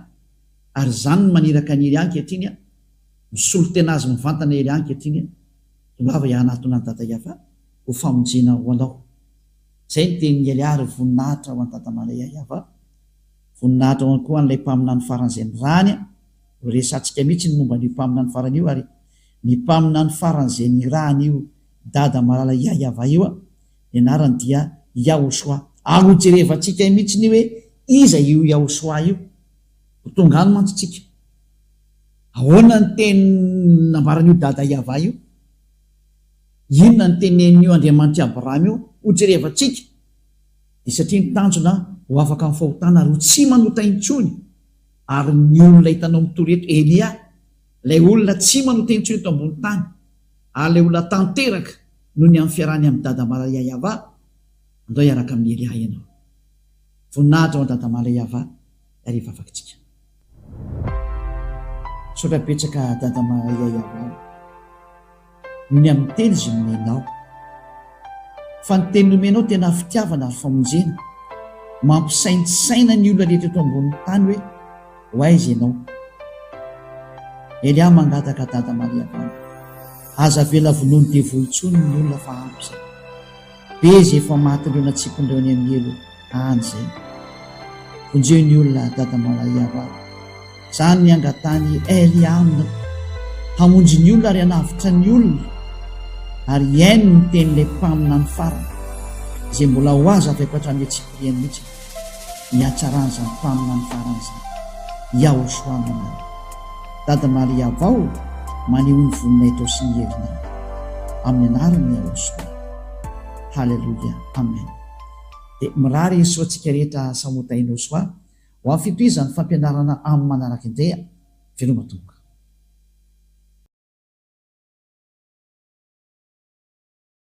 ary zany ny maniraka ny Elia ankehitriny, misolo tena azy mivantana Elia ankehitriny, lava ianatona ny dada Yahava ho famonjena ho anao. Zay ny tenin'ny Elia ary voninahitra ho an'ny dada Yahava, voninahitra ho koa an'ilay mpaminany faran'izay ny rany. Resantsika mihitsy ny momba ny mpaminany farany io, ary ny mpaminany faran'izay ny rany io dada malala Yahava io ny anarany dia Yahoshua. Arojerevantsika mihitsy ny hoe iza io Yahoshua io, ho tonga any mantsy tsika. Ahoana ny teny nambaran'io dada Yahava io, inona ny tenen'io Andriamanitra Abrahama io, ho jerevantsika. Dia satria ny tanjona ho afaka amin'ny fahotana ary ho tsy manota intsony. Ary ny olona hitanao mitoreto Elia, ilay olona tsy manota intsony eto ambony tany, ary ilay olona tanteraka noho ny amin'ny fiarahany amin'ny dada malala Yahava, andao hiaraka amin'ny Elia ianao. Voninahitra ho an'ny dada malala Yahava ary afaka tsika. Sotrapetsaka dada malala Yahava, noho ny amin'ny teny izy nomenao, fa ny teny nomenao tena fitiavana ary famonjena, mampisaintsaina ny olona rehetra eto ambony tany hoe ho aiza ianao. Elia mangataka dada malala Yahava, aza vela vonony devoly tsony ny olona fa ampy zay, be zay efa maty leona tsikondreo ny amin'ny elo any zay. Vonjeo ny olona dada malala Yahava, zany ny angatany Elia amina, hamonjy ny olona ary hanavitra ny olona, ary iaino ny tenin'ilay mpaminany farany izay mbola ho azy avy akoatra amin'ny Tsipiriany mihitsy, ny hatsarany zany mpaminany farany zany Yahoshua manana. Dada malala Yahava maneho ny voninay tao sy ny herinay, amin'ny anarany Yahoshua. Halleluja, amen. Dia mirary soatsika rehetra samotainao soa ho amin'ny fitohizan'ny fampianarana amin'ny manaraka indray, veloma tompoko.